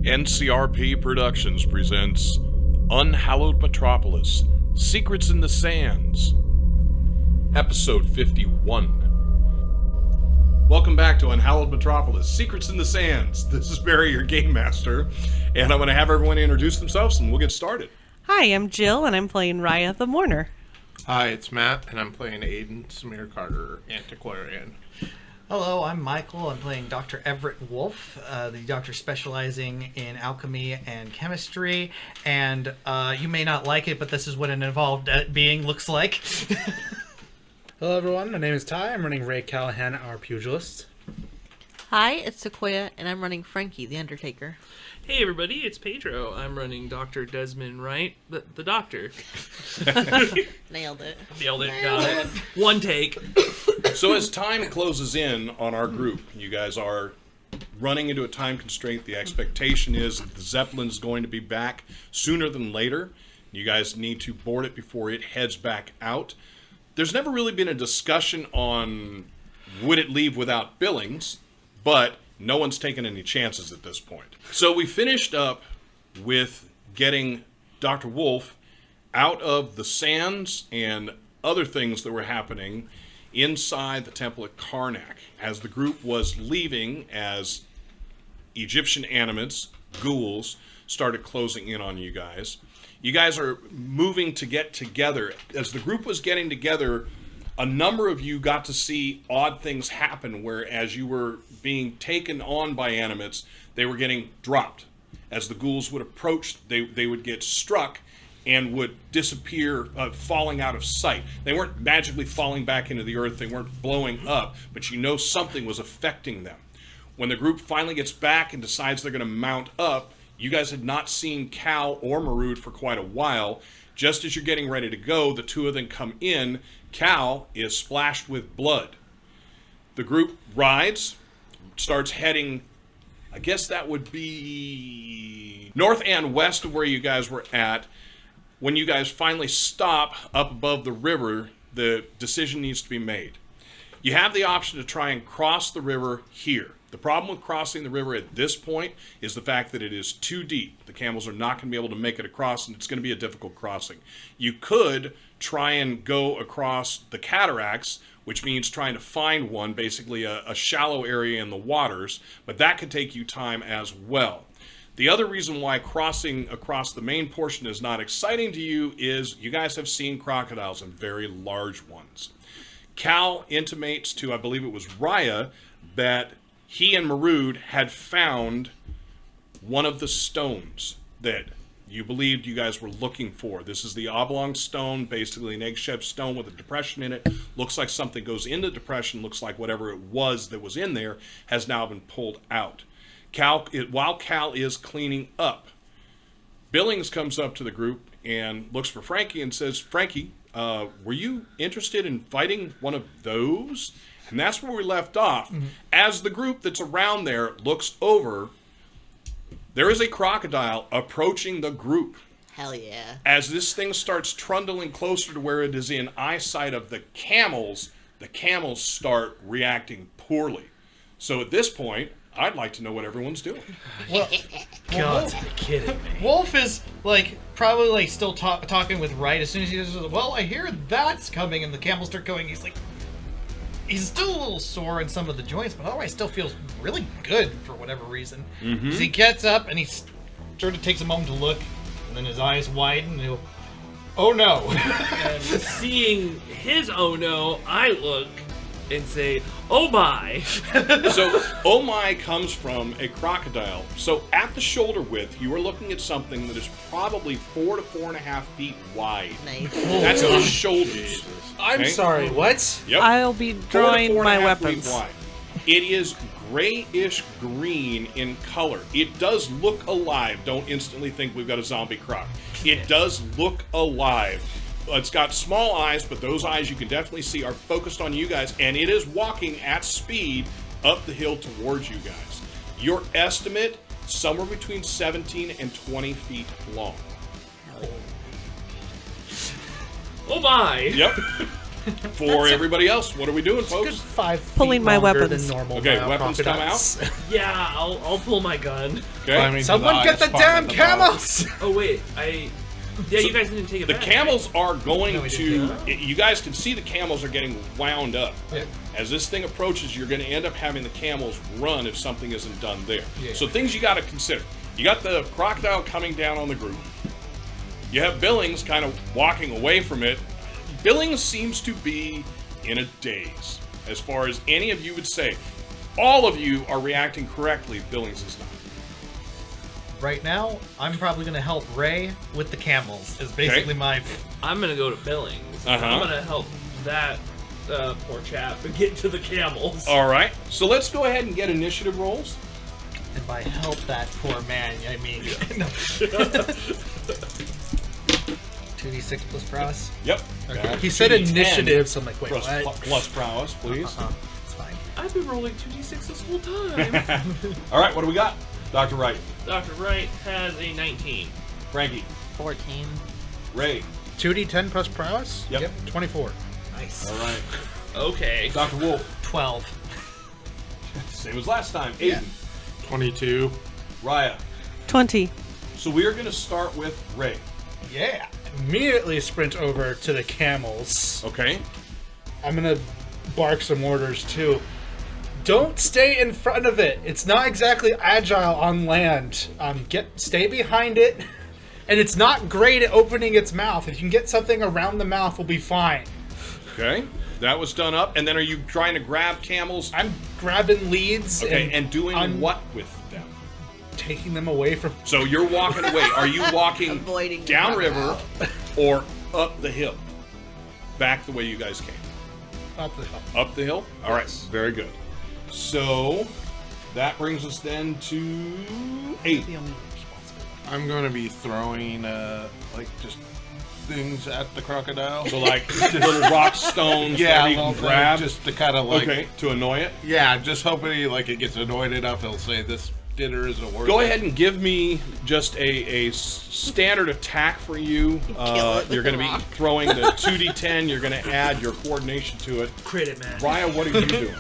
NCRP Productions presents Unhallowed Metropolis, Secrets in the Sands, Episode 51. Welcome back to Unhallowed Metropolis, Secrets in the Sands. This is Barry, your Game Master, and I'm going to have everyone introduce themselves and we'll get started. Hi, I'm Jill, and I'm playing Raya the Mourner. Hi, it's Matt, and I'm playing Aiden Samir Carter, Antiquarian. Hello, I'm Michael. I'm playing Dr. Everett Wolf, the doctor specializing in alchemy and chemistry. And you may not like it, but this is what an evolved being looks like. Hello everyone, my name is Ty. I'm running Ray Callahan, our Pugilist. Hi, it's Sequoia, and I'm running Frankie, the Undertaker. Hey everybody, it's Pedro. I'm running Dr. Desmond Wright, the doctor. Nailed it. Nailed it, got it. One take. So as time closes in on our group, you guys are running into a time constraint. The expectation is that the Zeppelin is going to be back sooner than later. You guys need to board it before it heads back out. There's never really been a discussion on would it leave without Billings, but no one's taken any chances at this point. So we finished up with getting Dr. Wolf out of the sands and other things that were happening inside the temple at Karnak as the group was leaving, as Egyptian animates, ghouls, started closing in on you guys. You guys are moving to get together. As the group was getting together, a number of you got to see odd things happen where as you were being taken on by animates, they were getting dropped. As the ghouls would approach, they would get struck and would disappear, falling out of sight. They weren't magically falling back into the earth, they weren't blowing up, but you know something was affecting them. When the group finally gets back and decides they're going to mount up, you guys had not seen Cal or Marud for quite a while. Just as you're getting ready to go, the two of them come in. Cal is splashed with blood. The group rides, starts heading, I guess that would be north and west of where you guys were at. When you guys finally stop up above the river, the decision needs to be made. You have the option to try and cross the river here. The problem with crossing the river at this point is the fact that it is too deep. The camels are not going to be able to make it across, and it's going to be a difficult crossing. You could try and go across the cataracts, which means trying to find one, basically a shallow area in the waters, but that could take you time as well. The other reason why crossing across the main portion is not exciting to you is you guys have seen crocodiles, and very large ones. Cal intimates to, I believe it was Raya, that he and Marud had found one of the stones that you believed you guys were looking for. This is the oblong stone, basically an egg-shaped stone with a depression in it. Looks like something goes in the depression. Looks like whatever it was that was in there has now been pulled out. While Cal is cleaning up, Billings comes up to the group and looks for Frankie and says, Frankie, were you interested in fighting one of those? And that's where we left off. Mm-hmm. As the group that's around there looks over, there is a crocodile approaching the group. Hell yeah. As this thing starts trundling closer to where it is in eyesight of the camels start reacting poorly. So at this point, I'd like to know what everyone's doing. Well, God, you're kidding me. Wolf is probably still talking with Wright. As soon as he says, well, I hear that's coming, and the camels start going, he's still a little sore in some of the joints, but otherwise still feels really good for whatever reason. Mm-hmm. So he gets up and he sort of takes a moment to look, and then his eyes widen and he'll, oh no. And seeing his oh no, I look and say, oh my. So, oh my comes from a crocodile. So at the shoulder width, you are looking at something that is probably 4 to 4.5 feet wide. Nice. That's the shoulders. I'm Okay? sorry, what? Yep. I'll be 4 to drawing 4.5 my feet weapons. wide. It is grayish green in color. It does look alive. Don't instantly think we've got a zombie croc. It does look alive. It's got small eyes, but those eyes you can definitely see are focused on you guys, and it is walking at speed up the hill towards you guys. Your estimate, somewhere between 17 and 20 feet long. Oh my. Yep. For everybody else, what are we doing, Good folks? 5 feet Pulling my longer weapons. than normal. Okay, now, weapons come crocodiles. Yeah, I'll pull my gun. Okay. Climbing to Someone get the highest spot damn in the camels! Oh wait, Yeah, you guys didn't take it The back. camels are going No, we to. didn't. You guys can see the camels are getting wound up. Yeah. As this thing approaches, you're going to end up having the camels run if something isn't done there. Yeah. So things you got to consider. You got the crocodile coming down on the group. You have Billings kind of walking away from it. Billings seems to be in a daze, as far as any of you would say. All of you are reacting correctly. Billings is not. Right now, I'm probably going to help Ray with the camels. Is basically my. I'm gonna go to Billings. Uh-huh. I'm gonna help that poor chap get to the camels. All right. So let's go ahead and get initiative rolls. And by help that poor man, I mean. No. 2d6 plus prowess. Yep. He said 2d10 initiative, so I'm like, wait, plus, what? plus prowess, please. It's fine. I've been rolling 2d6 this whole time. All right, what do we got? Dr. Wright, Dr. Wright has a 19. Frankie, 14. Ray. 2d10 plus prowess? Yep. 24. Nice. All right. Okay. Dr. Wolf, 12. same as last time. Aiden, 22. Raya. 20. So we are going to start with Ray. Yeah. Immediately sprint over to the camels. Okay. I'm gonna bark some orders too. Don't stay in front of it. It's not exactly agile on land. Stay behind it. And it's not great at opening its mouth. If you can get something around the mouth, we'll be fine. Okay. That was done up. And then are you trying to grab camels? I'm grabbing leads. Okay. And doing I'm what with them? taking them away from. So you're walking away. Are you walking Avoiding the downriver or up the hill? Back the way you guys came. Up the hill. Up the hill? All right. Very good. So that brings us then to 8. I'm going to be throwing, just things at the crocodile. So like little rock stones yeah, that you little can thing grab. just to kind of like. Okay, to annoy it. Yeah, just hoping it gets annoyed enough. He'll say this dinner isn't worth it. Go ahead and give me just a standard attack for you. Kill it with You're going to the be rock. throwing the 2d10. You're going to add your coordination to it. Crit it, man. Raya, what are you doing?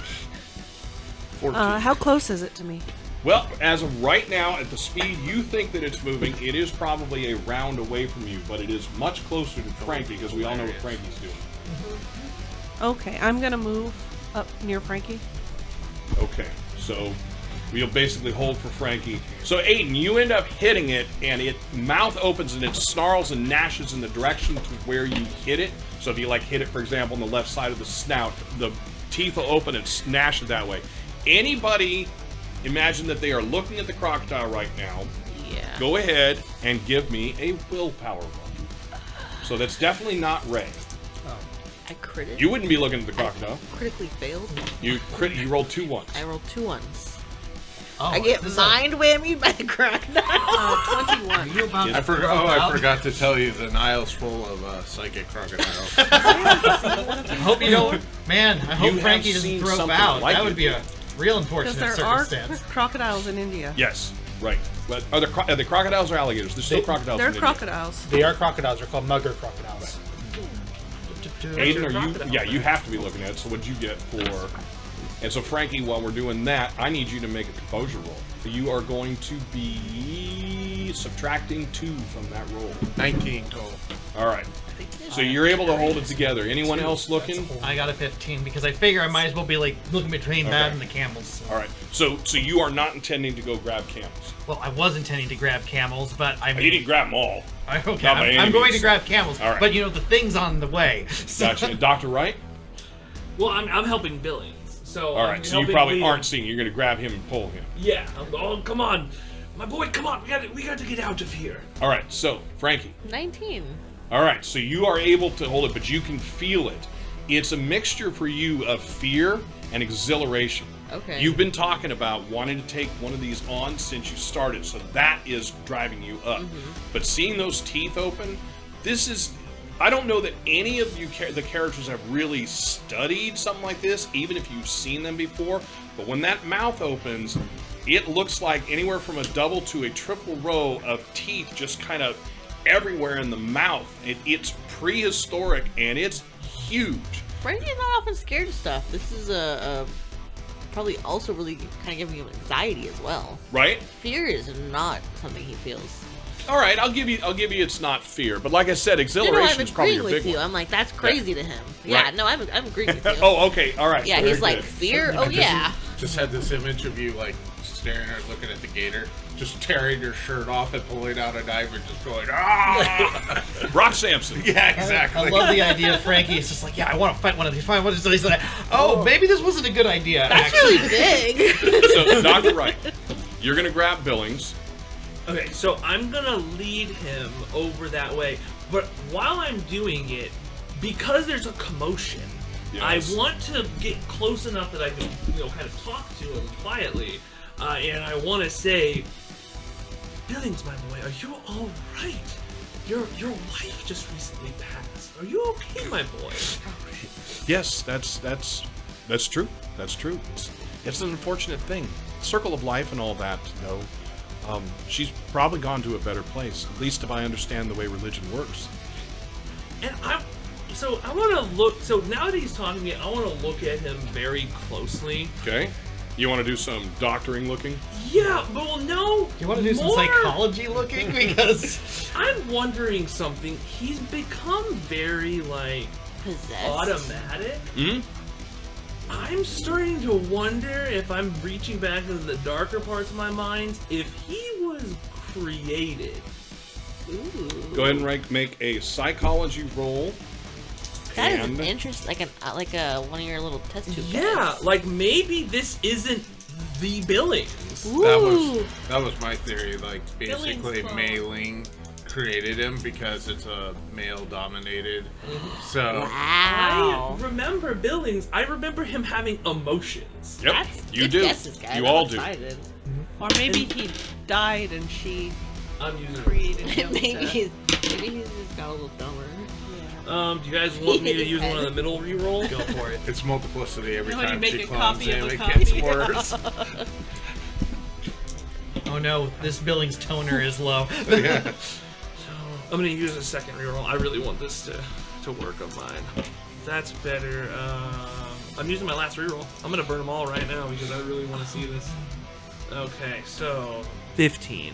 14. How close is it to me? Well, as of right now, at the speed you think that it's moving, it is probably a round away from you, but it is much closer to Frankie because we all know what Frankie's doing. Okay, I'm gonna move up near Frankie. Okay, so we'll basically hold for Frankie. So Aiden, you end up hitting it, and it mouth opens and it snarls and gnashes in the direction to where you hit it. So if you hit it, for example, on the left side of the snout, the teeth will open and snash it that way. Anybody imagine that they are looking at the crocodile right now. Yeah. Go ahead and give me a willpower roll. So that's definitely not Ray. I critted. You wouldn't be looking at the crocodile. Critically failed. You rolled 2 ones. I rolled 2 ones. Oh, I get this is mind whammied by the crocodile. 21. you about I forgot to tell you the Nile's full of psychic crocodiles. I hope you don't. Man, I hope You Frankie have doesn't seen throw something out. like That would it. be a real Because unfortunate there are circumstance. crocodiles in India. Yes, right. But are they crocodiles or alligators? There's still crocodiles. They're in India. crocodiles. They are crocodiles. They're called mugger crocodiles. Aiden, are you? Crocodile. Yeah, you have to be looking at it. So what'd you get for? And so Frankie, while we're doing that, I need you to make a composure roll. You are going to be subtracting 2 from that roll. 19 total. All right. So you're able to hold it together. Anyone else looking? I got a 15 because I figure I might as well be looking between that and the camels. All right. So you are not intending to go grab camels. Well, I was intending to grab camels, but I You mean, didn't grab them all. okay, Not by any I'm going means. to grab camels. All right. But the thing's on the way. Gotcha. And Dr. Wright? Well, I'm helping Billings. So All right. So you probably aren't seeing. You're going to grab him and pull him. Yeah. Oh, come on, my boy. Come on. We got to get out of here. All right. So Frankie. 19. All right, so you are able to hold it, but you can feel it. It's a mixture for you of fear and exhilaration. Okay. You've been talking about wanting to take one of these on since you started, so that is driving you up. But seeing those teeth open, this is... I don't know that any of you, the characters, have really studied something like this, even if you've seen them before. But when that mouth opens, it looks like anywhere from a double to a triple row of teeth just kind of everywhere in the mouth. It's prehistoric and it's huge. Frankie's not often scared of stuff. This is probably also really kind of giving him anxiety as well. Right? Fear is not something he feels. All right, I'll give you it's not fear, but like I said, I'm exhilaration is probably agreeing your with big you. one. I'm like, that's crazy to him. Yeah, Right. no, I'm agreeing with you. Oh, okay, all right. Yeah, very he's like, good. fear? Oh, yeah. Just had this image of you like staring at, looking at the gator, just tearing your shirt off and pulling out a knife and just going, ah! Rock Samson. Yeah, exactly. I love the idea of Frankie. It's just like, yeah, I want to fight one of these. Find one of these. He's like, oh, maybe this wasn't a good idea. That's actually. really big. So, Dr. Wright, you're going to grab Billings. Okay, so I'm gonna lead him over that way, but while I'm doing it, because there's a commotion, Yes. I want to get close enough that I can, kind of talk to him quietly, and I want to say, Billings, my boy, are you all right? Your wife just recently passed. Are you okay, my boy? Yes, that's true. That's true. It's an unfortunate thing. Circle of life and all that, though. She's probably gone to a better place, at least if I understand the way religion works. And I want to look. So now that he's talking to me, I want to look at him very closely. Okay? You want to do some doctoring looking? Yeah, but well, no. Do you want to do some more- psychology looking? Because I'm wondering something. He's become very Possessed. automatic. Hmm? I'm starting to wonder if I'm reaching back into the darker parts of my mind, if he was created. Ooh. Go ahead and make a psychology roll. That is And- an interest, like one of your little test tube Yeah, guys. like maybe this isn't the Billings. Ooh. That was my theory. Like basically, Billings Mei Ling created him because it's a male-dominated. So Wow. I remember Billings. I remember him having emotions. Yep, That's you good do. guesses, guys. You I'm all do. excited. Or maybe he died and she I'm using. created him. maybe to- he's just got a little dumber. Do you guys want me to use one of the middle re-rolls? go for it. it's multiplicity every You know, you time make she a clones copy of him. a It copy. gets worse. Oh no, this Billings toner is low. Yeah. I'm gonna use a second reroll. I really want this to work on mine. That's better. I'm using my last reroll. I'm gonna burn them all right now because I really want to see this. Okay, so 15.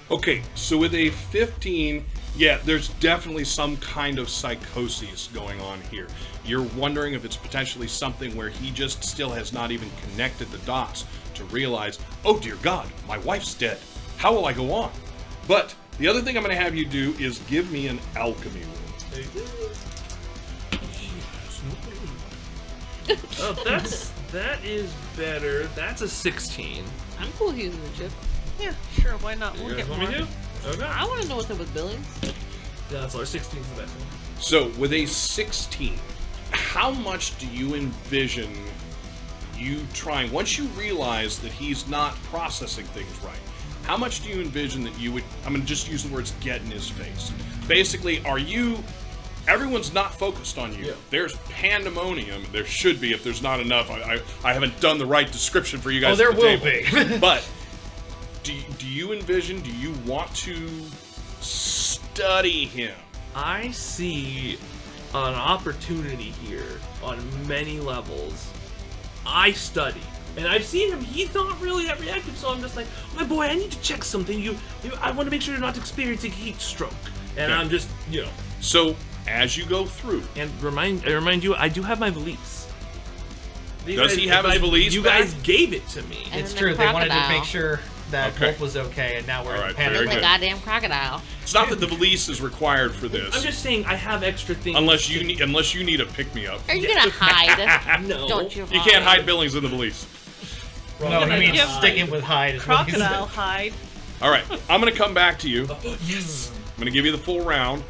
Okay, so with a 15, yeah, there's definitely some kind of psychosis going on here. You're wondering if it's potentially something where he just still has not even connected the dots to realize, oh dear God, my wife's dead. How will I go on? But the other thing I'm going to have you do is give me an alchemy roll. Oh, that is better. That's a 16. I'm cool using the chip. Yeah, sure, why not? You We'll guys get want more. me to? Okay. I want to know what's up with Billings. Yeah, that's our 16 is the best one. So with a 16, how much do you envision you trying, once you realize that he's not processing things right, how much do you envision that you would, I'm going to just use the words get in his face. Basically, everyone's not focused on you. Yeah. There's pandemonium. There should be if there's not enough. I haven't done the right description for you Oh, guys there at the will table. be. But do you envision, do you want to study him? I see an opportunity here on many levels. I study. And I've seen him, he's not really that reactive, so I'm just like, my boy, I need to check something. I want to make sure you're not experiencing heat stroke. And Yeah. I'm just, So as you go through, And I remind you, I do have my valise. Does he have his valise You back? guys gave it to me. And It's then true. the They wanted to crocodile. make sure that Okay. Wolf was okay, and now we're All in right, panic. very The good. goddamn crocodile. it's not that the valise is required for this. I'm just saying I have extra things. Unless you need a pick me up. Are you gonna hide? No. Don't you? You can't hide Billings in the valise. No, he means Give sticking with Hyde. Is what he said. Crocodile hide. All right, I'm going to come back to you. Yes. I'm going to give you the full round.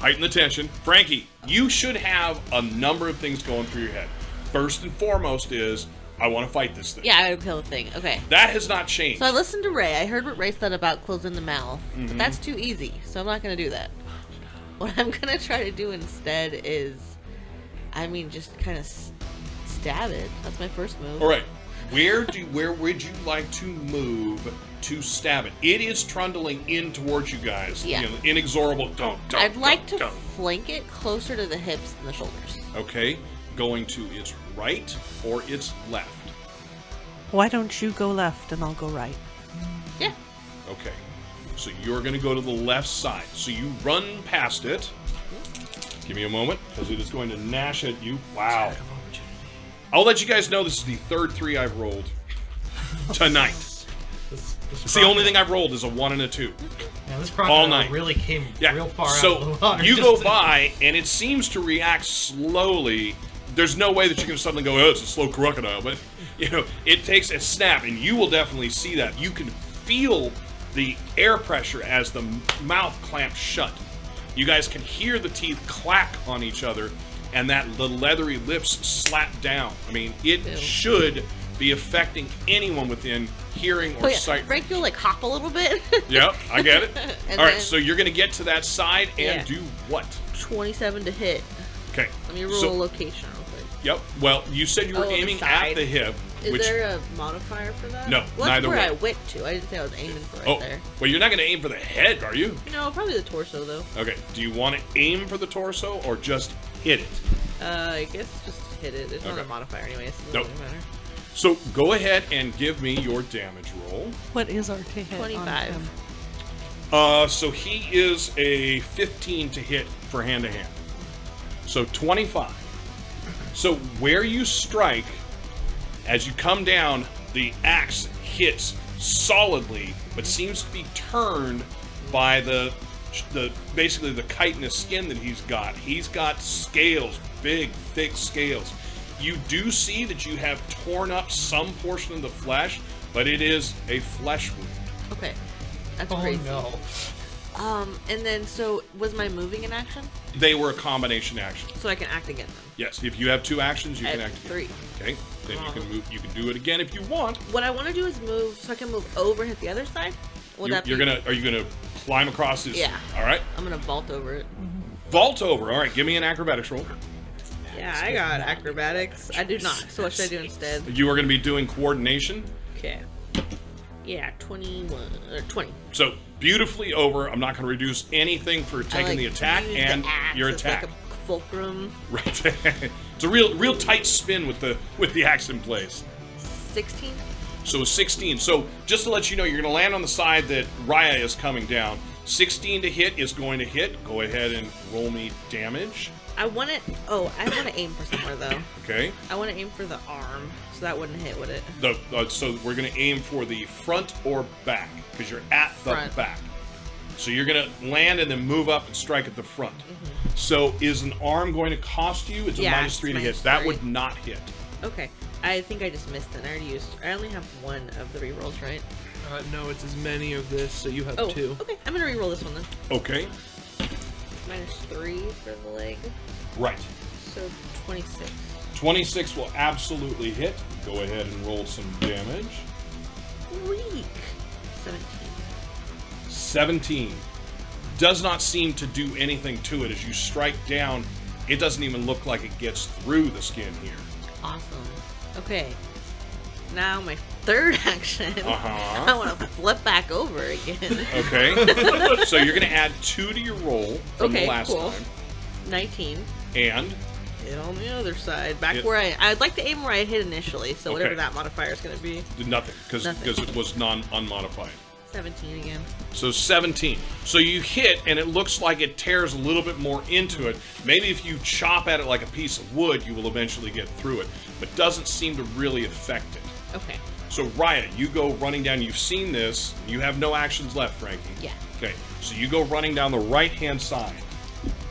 Heighten the tension. Frankie, you should have a number of things going through your head. First and foremost is, I want to fight this thing. Yeah, I would kill the thing. Okay. That has not changed. So I listened to Ray. I heard what Ray said about closing the mouth. Mm-hmm. But that's too easy, so I'm not going to do that. What I'm going to try to do instead is, just kind of stab it. That's my first move. All right. Where would you like to move to stab it. It is trundling in towards you guys. Yeah. Inexorable. Don't. I'd like to don't. flank it closer to the hips than the shoulders. Okay. Going to its right or its left. Why don't you go left and I'll go right? Yeah. Okay. So you're going to go to the left side. So you run past it. Give me a moment, because it is going to gnash at you. Wow. I'll let you guys know this is the third 3 I've rolled tonight. It's the only thing I've rolled is a 1 and a 2. Yeah, this All crocodile night. really came Yeah. real far out of So the water. you just go to- by, and it seems to react slowly. There's no way that you're going to suddenly go, oh, it's a slow crocodile. But, it takes a snap, and you will definitely see that. You can feel the air pressure as the mouth clamps shut. You guys can hear the teeth clack on each other, and the leathery lips slap down. I mean, it Ew. should be affecting anyone within hearing or Oh, yeah. sight. Frankie will, hop a little bit. Yep, I get it. And All right, then- so you're going to get to that side and Yeah. do what? 27 to hit. Okay. Let me roll a location real quick. Yep. Well, you said you were Oh, the aiming side. at the hip, Is which there a modifier for that? No, well, that's neither where way. I went to. I didn't say I was aiming for right there. well, you're not going to aim for the head, are you? No, probably the torso though. Okay. Do you want to aim for the torso or just hit it? I guess just hit it. There's not Okay. a modifier anyway, so it Nope. doesn't matter. So go ahead and give me your damage roll. What is our to hit? 25. On him? So he is a 15 to hit for hand to hand. So 25. So where you strike, as you come down, the axe hits solidly, but seems to be turned by the basically the chitinous skin that he's got. He's got scales, big, thick scales. You do see that you have torn up some portion of the flesh, but it is a flesh wound. Okay. That's Oh crazy. no. And then, so, was my moving an action? They were a combination action. So I can act again then. Yes, if you have 2 actions, you I can have act 3. again. Okay, then you can move. You can do it again if you want. What I want to do is move, so I can move over and hit the other side? Would that be... Are you gonna climb across this? Yeah. All right. I'm gonna vault over it. Vault over. All right. Give me an acrobatics roll. Yeah, I got acrobatics. I do not. So what should I do instead? You are going to be doing coordination. Okay. Yeah, 21 or 20. So beautifully over. I'm not going to reduce anything for taking the attack use and the axe your as attack. Like a fulcrum. Right. It's a real tight spin with the axe in place. 16. So 16. So just to let you know, you're going to land on the side that Raya is coming down. 16 to hit is going to hit. Go ahead and roll me damage. I want to. Oh, I want to aim for somewhere though. Okay. I want to aim for the arm, so that wouldn't hit, would it? So we're going to aim for the front or back because you're at the Front. back. So you're going to land and then move up and strike at the front. So is an arm going to cost you? It's a Yeah, -3 to hit. it's That -3. would not hit. Okay. I think I just missed it. I already used. I only have 1 of the rerolls, right? No, it's as many of this, so you have Oh, 2. okay. I'm gonna reroll this one then. Okay. -3 for the leg, Right. so 26. 26 will absolutely hit. Go ahead and roll some damage. Bleak. 17. 17. Does not seem to do anything to it. As you strike down, it doesn't even look like it gets through the skin here. Awesome. Okay. Now my third action. Uh-huh. I want to flip back over again. Okay. So you're going to add 2 to your roll from Okay, the last cool. time. 19. And Hit on the other side. Back Hit. where I'd like to aim where I hit initially, so whatever Okay. that modifier is going to be. did nothing because Nothing. it was unmodified. 17 again. So 17. So you hit, and it looks like it tears a little bit more into it. Maybe if you chop at it like a piece of wood, you will eventually get through it. But doesn't seem to really affect it. Okay. So Raya, you go running down. You've seen this. You have no actions left, Frankie. Yeah. Okay. So you go running down the right-hand side.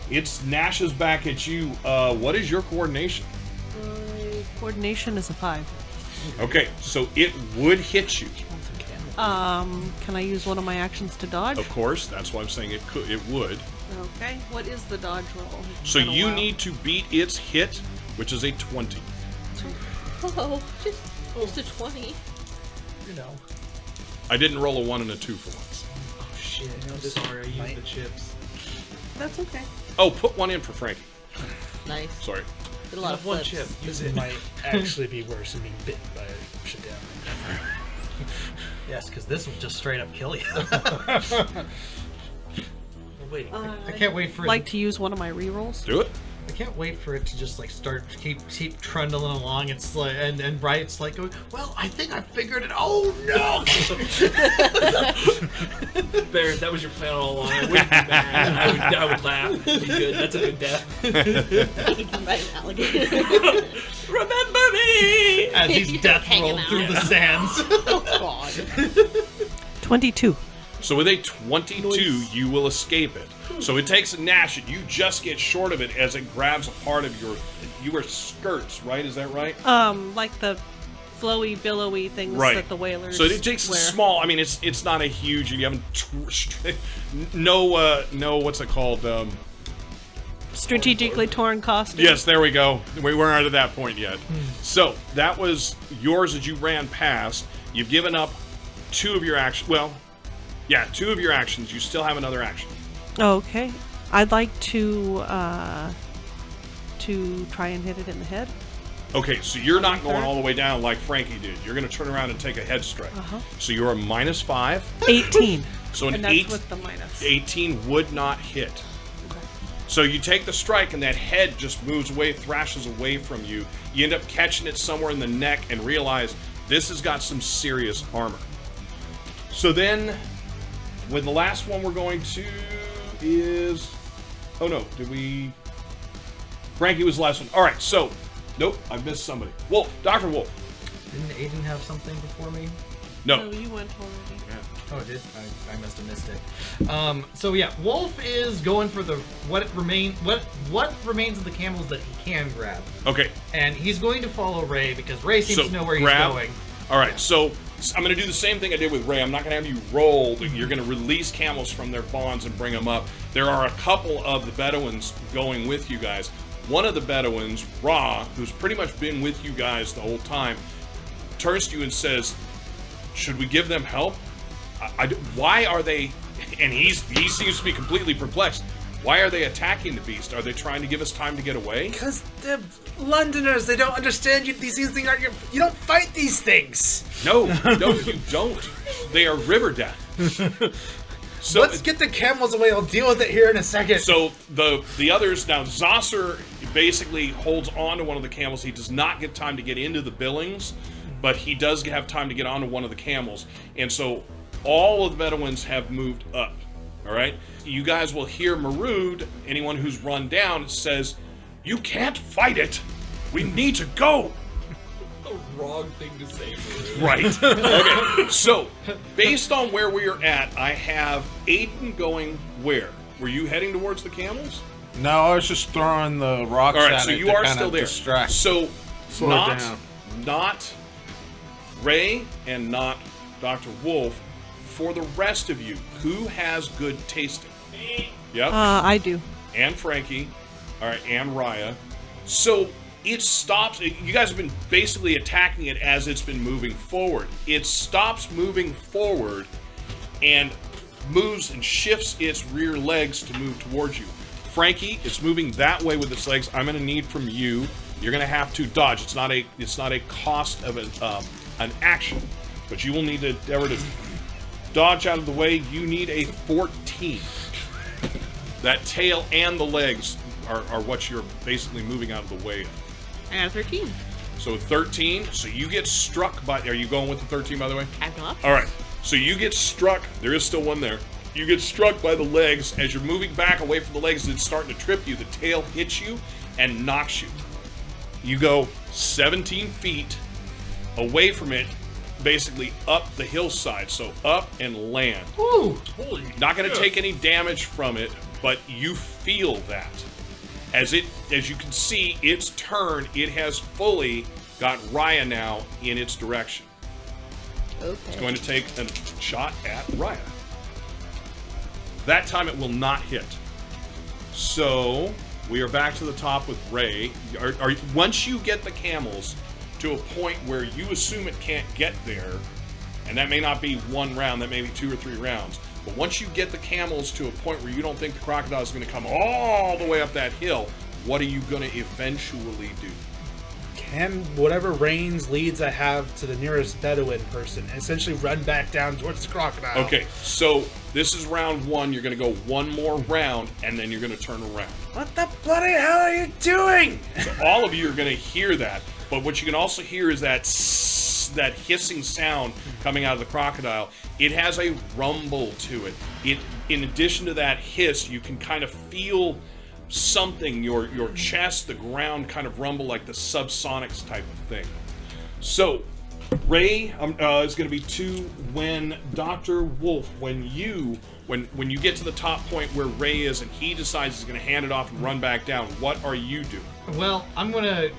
It gnashes back at you. What is your coordination? Coordination is a 5. Okay. So it would hit you. Can I use one of my actions to dodge? Of course. That's why I'm saying it could. It would. Okay. What is the dodge roll? It's So been a you while. need to beat its hit, which is a 20. Oh, just a 20. You know. I didn't roll a 1 and a 2 for once. Oh shit! I'm sorry, I used the chips. That's okay. Oh, put 1 in for Frankie. Nice. Sorry. Did a You lot have of one flips. chip. Use This it. might actually be worse than being bitten by a shit down. Yes, because this will just straight up kill you. Wait. I can't wait for Like to use one of my rerolls. Do it. I can't wait for it to just like start keep trundling along. It's like and Wright's like going, well, I think I figured it. Oh no! Barrett, that was your plan all along. I wouldn't be mad. I would laugh. It'd be good. That's a good death. Eaten by an alligator. Remember me! As he's death Hanging rolled through out. the sands. Oh God. 22. So with a 22, you will escape it. So it takes a gnash, and you just get short of it as it grabs a part of your skirts, right? Is that right? Like the flowy, billowy things Right. that the whalers So it takes a wear. small. I mean, it's not a huge. You haven't no what's it called? Strategically torn costume. Yes, there we go. We weren't at that point yet. So that was yours as you ran past. You've given up 2 of your actions. Well, yeah, 2 of your actions. You still have another action. Okay. I'd like to try and hit it in the head. Okay, so you're not going Third. all the way down like Frankie did. You're going to turn around and take a head strike. So you're a -5. 18. So an And that's 8, with the minus. 18 would not hit. So you take the strike, and that head just moves away, thrashes away from you. You end up catching it somewhere in the neck and realize this has got some serious armor. So then, when the last one we're going to is... Oh no, did we... Frankie was the last one. All right, so... Nope, I missed somebody. Wolf, Dr. Wolf. Didn't Aiden have something before me? No. No, you went already. Oh, it did. I must have missed it. So yeah, Wolf is going for the what remains of the camels that he can grab, Okay, and he's going to follow Ray because Ray seems so to know where grab. he's going. All right, so I'm going to do the same thing I did with Ray. I'm not going to have you roll. But you're going to release camels from their bonds and bring them up. There are a couple of the Bedouins going with you guys. One of the Bedouins, Ra, who's pretty much been with you guys the whole time, turns to you and says, "Should we give them help? Why are they?" And he seems to be completely perplexed. Why are they attacking the beast? Are they trying to give us time to get away? Because they're Londoners. They don't understand you. These things aren't your... You don't fight these things. No, you don't. They are river death. So Let's get the camels away. I'll deal with it here in a second. So the others now, Zosser basically holds on to one of the camels. He does not get time to get into the billings, but he does have time to get onto one of the camels. And so all of the Bedouins have moved up. All right, you guys will hear Marud. Anyone who's run down says, "You can't fight it. We need to go." The wrong thing to say, Maru. Right. Okay. So, based on where we are at, I have Aiden going where? Were you heading towards the camels? No, I was just throwing the rocks All right. at So it you to are kinda still there. distract. So, Slow it down. not Ray and not Dr. Wolf. For the rest of you, who has good tasting? Yep. I do. And Frankie. All right. And Raya. So it stops. You guys have been basically attacking it as it's been moving forward. It stops moving forward and moves and shifts its rear legs to move towards you. Frankie, it's moving that way with its legs. I'm going to need from you. You're going to have to dodge. It's not a cost of an action, but you will need to endeavor to dodge out of the way. You need a 14. That tail and the legs are what you're basically moving out of the way. I got a 13. So 13. So you get struck by... Are you going with the 13, by the way? I've no option. All right. So you get struck. There is still one there. You get struck by the legs. As you're moving back away from the legs, it's starting to trip you. The tail hits you and knocks you. You go 17 feet away from it, basically up the hillside. So up and land. Ooh. Not going to take any damage from it, but you feel that. As you can see, its turn, it has fully got Raya now in its direction. Okay. It's going to take a shot at Raya. That time it will not hit. So we are back to the top with Ray. Once you get the camels to a point where you assume it can't get there, and that may not be one round, that may be 2 or 3 rounds, but once you get the camels to a point where you don't think the crocodile is going to come all the way up that hill, what are you going to eventually do? hand whatever reins leads I have to the nearest Bedouin person and essentially run back down towards the crocodile. Okay, so this is round 1. You're going to go one more round, and then you're going to turn around. What the bloody hell are you doing? So all of you are going to hear that, but what you can also hear is that that hissing sound coming out of the crocodile. It has a rumble to it. In addition to that hiss, you can kind of feel something, your chest, the ground kind of rumble like the subsonics type of thing. So, Ray is going to be 2 when Dr. Wolf, when you get to the top point where Ray is and he decides he's going to hand it off and run back down, what are you doing? Well, I'm gonna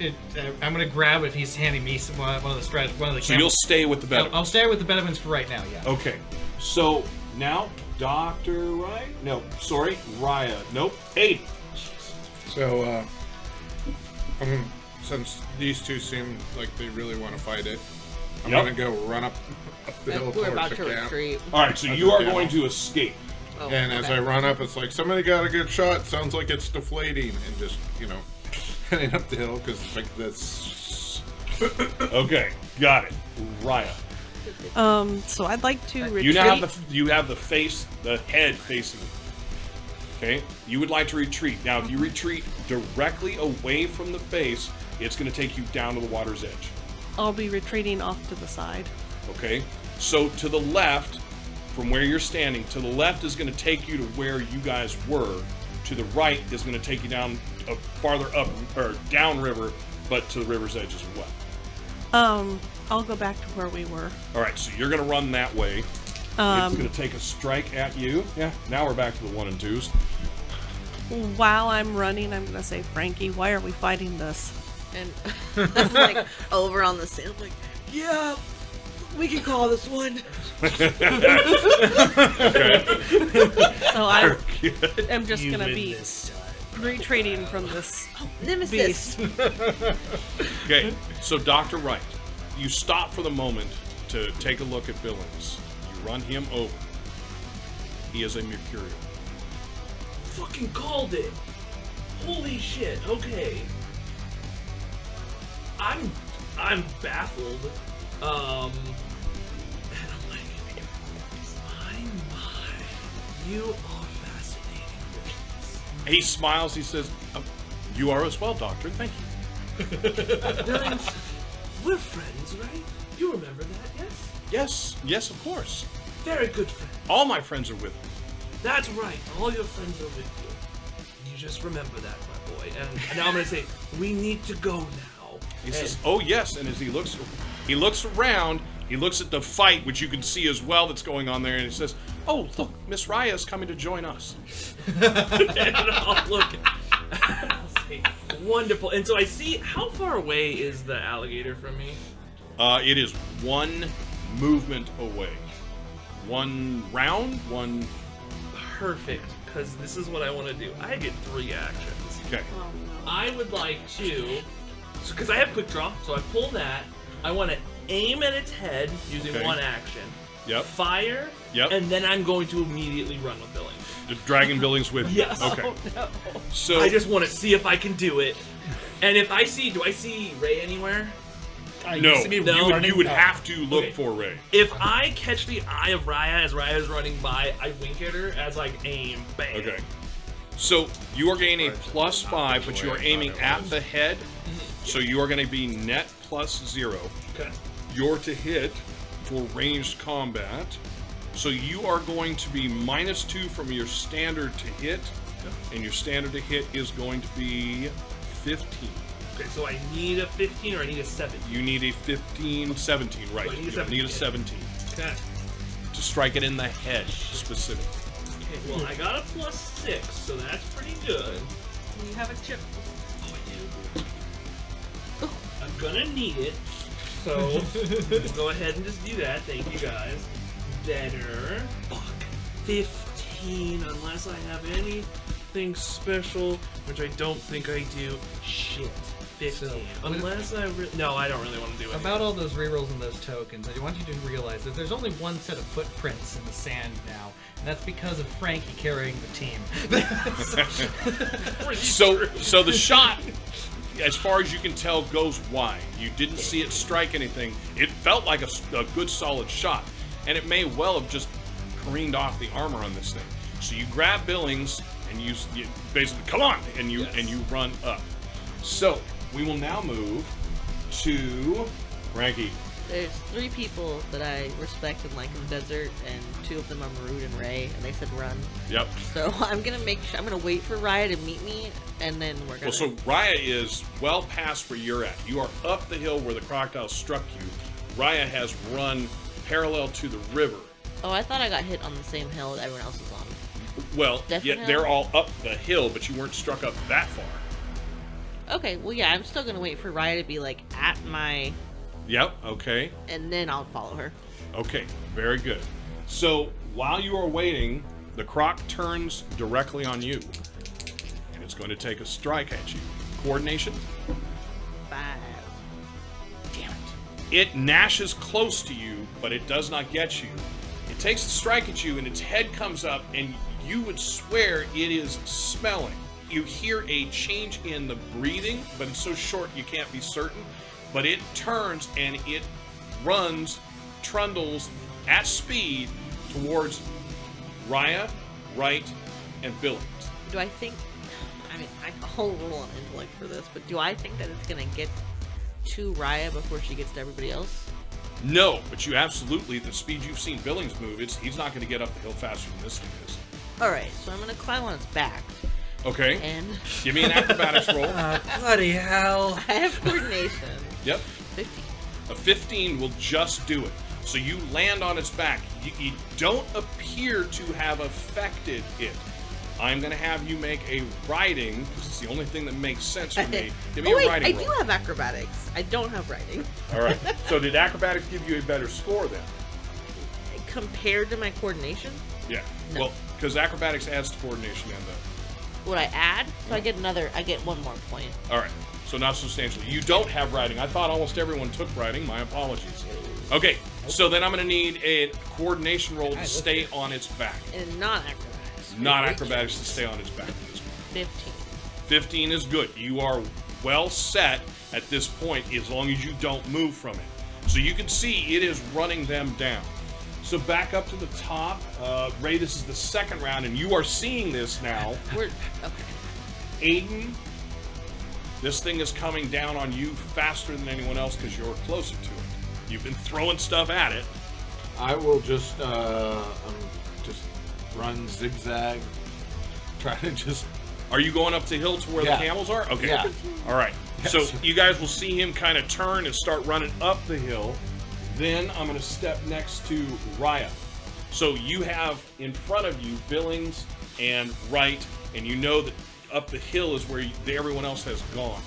grab if he's handing me one of the So you'll stay with the Bedouins. I'll stay with the Bedouins for right now. Yeah. Okay. So now Dr. Wright? No, sorry, Raya. Nope. Hey. So, since these two seem like they really want to fight it, I'm Yep. gonna go run up the hill We're towards about the to camp. retreat. All right. So you are going to escape. Oh, And as okay. I run up, it's like somebody got a good shot. Sounds like it's deflating, and just heading up the hill because it's like this. Okay. Got it. Raya. So I'd like to retreat. You now have the head facing you. Okay? You would like to retreat. Now, if you retreat directly away from the face, it's going to take you down to the water's edge. I'll be retreating off to the side. Okay? So to the left, from where you're standing, to the left is going to take you to where you guys were. To the right is going to take you down farther up or downriver, but to the river's edge as well. I'll go back to where we were. All right, so you're going to run that way. It's going to take a strike at you. Yeah, now we're back to the 1 and 2s. While I'm running, I'm gonna say, Frankie, why are we fighting this? And I'm like over on the sand, like, yeah, we can call this one. So I am just gonna be retreating from this Nemesis. beast. Okay, so Dr. Wright, you stop for the moment to take a look at Billings. You run him over. He is a Mercurial. Fucking called it. Holy shit. Okay. I'm baffled. And I'm like, my, you are fascinating. He smiles. He says, "You are as well, Doctor. Thank you." Billings, we're friends, right? You remember that, yes? Yes, of course. Very good friend. All my friends are with me. That's right. All your friends are with you. You just remember that, my boy. And now I'm gonna say, we need to go now. He says, "Oh yes," and as he looks around. He looks at the fight, which you can see as well that's going on there, and he says, "Oh, look, Miss Raya is coming to join us." And I'll look. I'll say, wonderful. And so I see, how far away is the alligator from me? It is 1 movement away. 1 round, 1. Perfect, because this is what I want to do. I get 3 actions. Okay. I would like to, because I have quick draw, so I pull that. I want to aim at its head using Okay. 1 action. Yep. Fire. Yep. And then I'm going to immediately run with Billings. The dragon Billings with you. Yes. Okay. So I just want to see if I can do it. And if I see, do I see Ray anywhere? no, No. you would have to look Okay. for Ray. If I catch the eye of Raya as Raya's running by, I wink at her as like aim, bang. Okay. So you are getting a +5, but you are aiming at the head. So you are going to be net +0. Okay. You're to hit for ranged combat. So you are going to be -2 from your standard to hit, and your standard to hit is going to be 15. Okay, so I need a 15 or I need a 17. You need a 15, 17, right? So I need a You 17, need a yeah. 17 Okay. to strike it in the head specifically. Okay, well, I got a +6, so that's pretty good. You have a chip. Oh, I do. I'm gonna need it. So, we'll go ahead and just do that. Thank you, guys. Better. Fuck. 15, unless I have anything special, which I don't think I do. Shit. 15. So, unless I no, I don't really want to do it. About all those rerolls and those tokens, I want you to realize that there's only 1 set of footprints in the sand now, and that's because of Frankie carrying the team. So the shot as far as you can tell, goes wide. You didn't see it strike anything. It felt like a good solid shot, and it may well have just careened off the armor on this thing. So you grab Billings and you basically come on, and you run up. So we will now move to Frankie. There's 3 people that I respect and like in the desert, and 2 of them are Maroon and Ray, and they said run. Yep. So I'm gonna wait for Raya to meet me, and then we're gonna. Well, so Raya is well past where you're at. You are up the hill where the crocodiles struck you. Raya has run parallel to the river. Oh, I thought I got hit on the same hill that everyone else was on. Well, Different yeah, hill? they're all up the hill, but you weren't struck up that far. Okay, well, yeah, I'm still gonna wait for Raya to be like at my. Yep. Okay. And then I'll follow her. Okay, very good. So while you are waiting, the croc turns directly on you, and it's going to take a strike at you. Coordination? 5. Damn it. It gnashes close to you, but it does not get you. It takes the strike at you, and its head comes up, and you would swear it is smelling. You hear a change in the breathing, but it's so short you can't be certain. But it turns and it runs, trundles at speed towards Raya, Wright, and Billings. Do I think? I mean, I'll roll on intellect for this, but do I think that it's gonna get to Raya before she gets to everybody else? No, but you absolutely, the speed you've seen Billings move, he's not going to get up the hill faster than this thing is. All right, so I'm gonna climb on its back. Okay. And Give me an acrobatics roll. Bloody hell. I have coordination. Yep. 50. A 15 will just do it. So you land on its back. You don't appear to have affected it. I'm going to have you make a riding, because it's the only thing that makes sense for me. Give me Oh wait, a riding I roll. do have acrobatics. I don't have riding. All right. So did acrobatics give you a better score then? Compared to my coordination, Yeah. No. Well, because acrobatics adds to coordination and the... would I add? So I get 1 more point. All right. So not substantially. You don't have riding. I thought almost everyone took riding. My apologies. Okay. So then I'm going to need a coordination roll to stay on its back. And not acrobatics. Not acrobatics to stay on its back. 15. 15 is good. You are well set at this point as long as you don't move from it. So you can see it is running them down. So back up to the top. Ray, this is the second round, and you are seeing this now. Okay. Aiden, this thing is coming down on you faster than anyone else because you're closer to it. You've been throwing stuff at it. I will just run zigzag, try to just. Are you going up the hill to where the camels are? Okay. Yeah. All right. So you guys will see him kind of turn and start running up the hill. Then I'm going to step next to Raya. So you have in front of you Billings and Wright, and you know that up the hill is where everyone else has gone.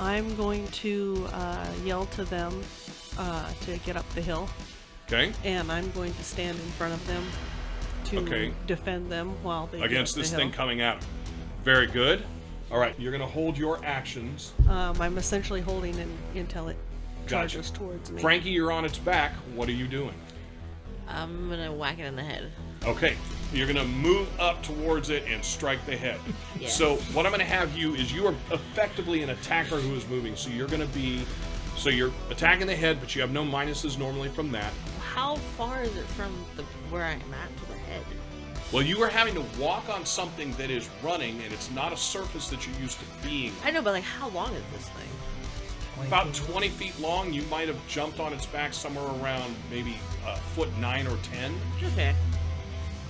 I'm going to yell to them to get up the hill, Okay? and I'm going to stand in front of them to defend them while they Against get up this the thing hill. coming at them. Very good. All right, you're going to hold your actions. I'm essentially holding it until it Gotcha. charges towards me. Frankie, you're on its back. What are you doing? I'm gonna whack it in the head. Okay, you're going to move up towards it and strike the head. Yes. So what I'm going to have you is you are effectively an attacker who is moving. So you're going to be, so you're attacking the head, but you have no minuses normally from that. How far is it from where I'm at to the head? Well, you are having to walk on something that is running, and it's not a surface that you're used to being. I know, but like, how long is this thing? About 20 feet long. You might have jumped on its back somewhere around maybe foot 9 or 10. Okay.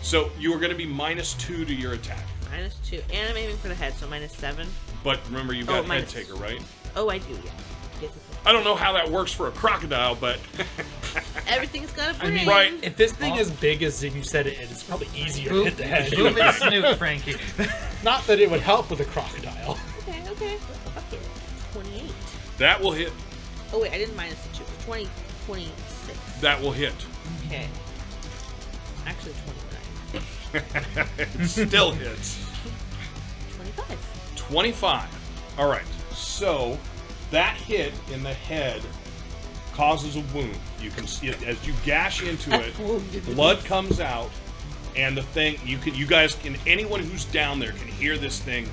So you are going to be -2 to your attack. -2, and I'm aiming for the head, so -7. But remember, you've got head minus- taker, right? Oh, I do. Yeah. Get this I don't know how that works for a crocodile, but Everything's got a I brain. mean, Right. if this thing is big as you said it is, it's probably easier to hit the head. Move its snoot, Frankie. Not that it would help with a crocodile. Okay. 28. that will hit. Oh wait, I didn't minus the 2. 26. That will hit. Okay. Actually, 29. It still hits. 25. 25. All right. So that hit in the head causes a wound. You can see it as you gash into it. Blood comes out, and the thing you guys can anyone who's down there can hear this thing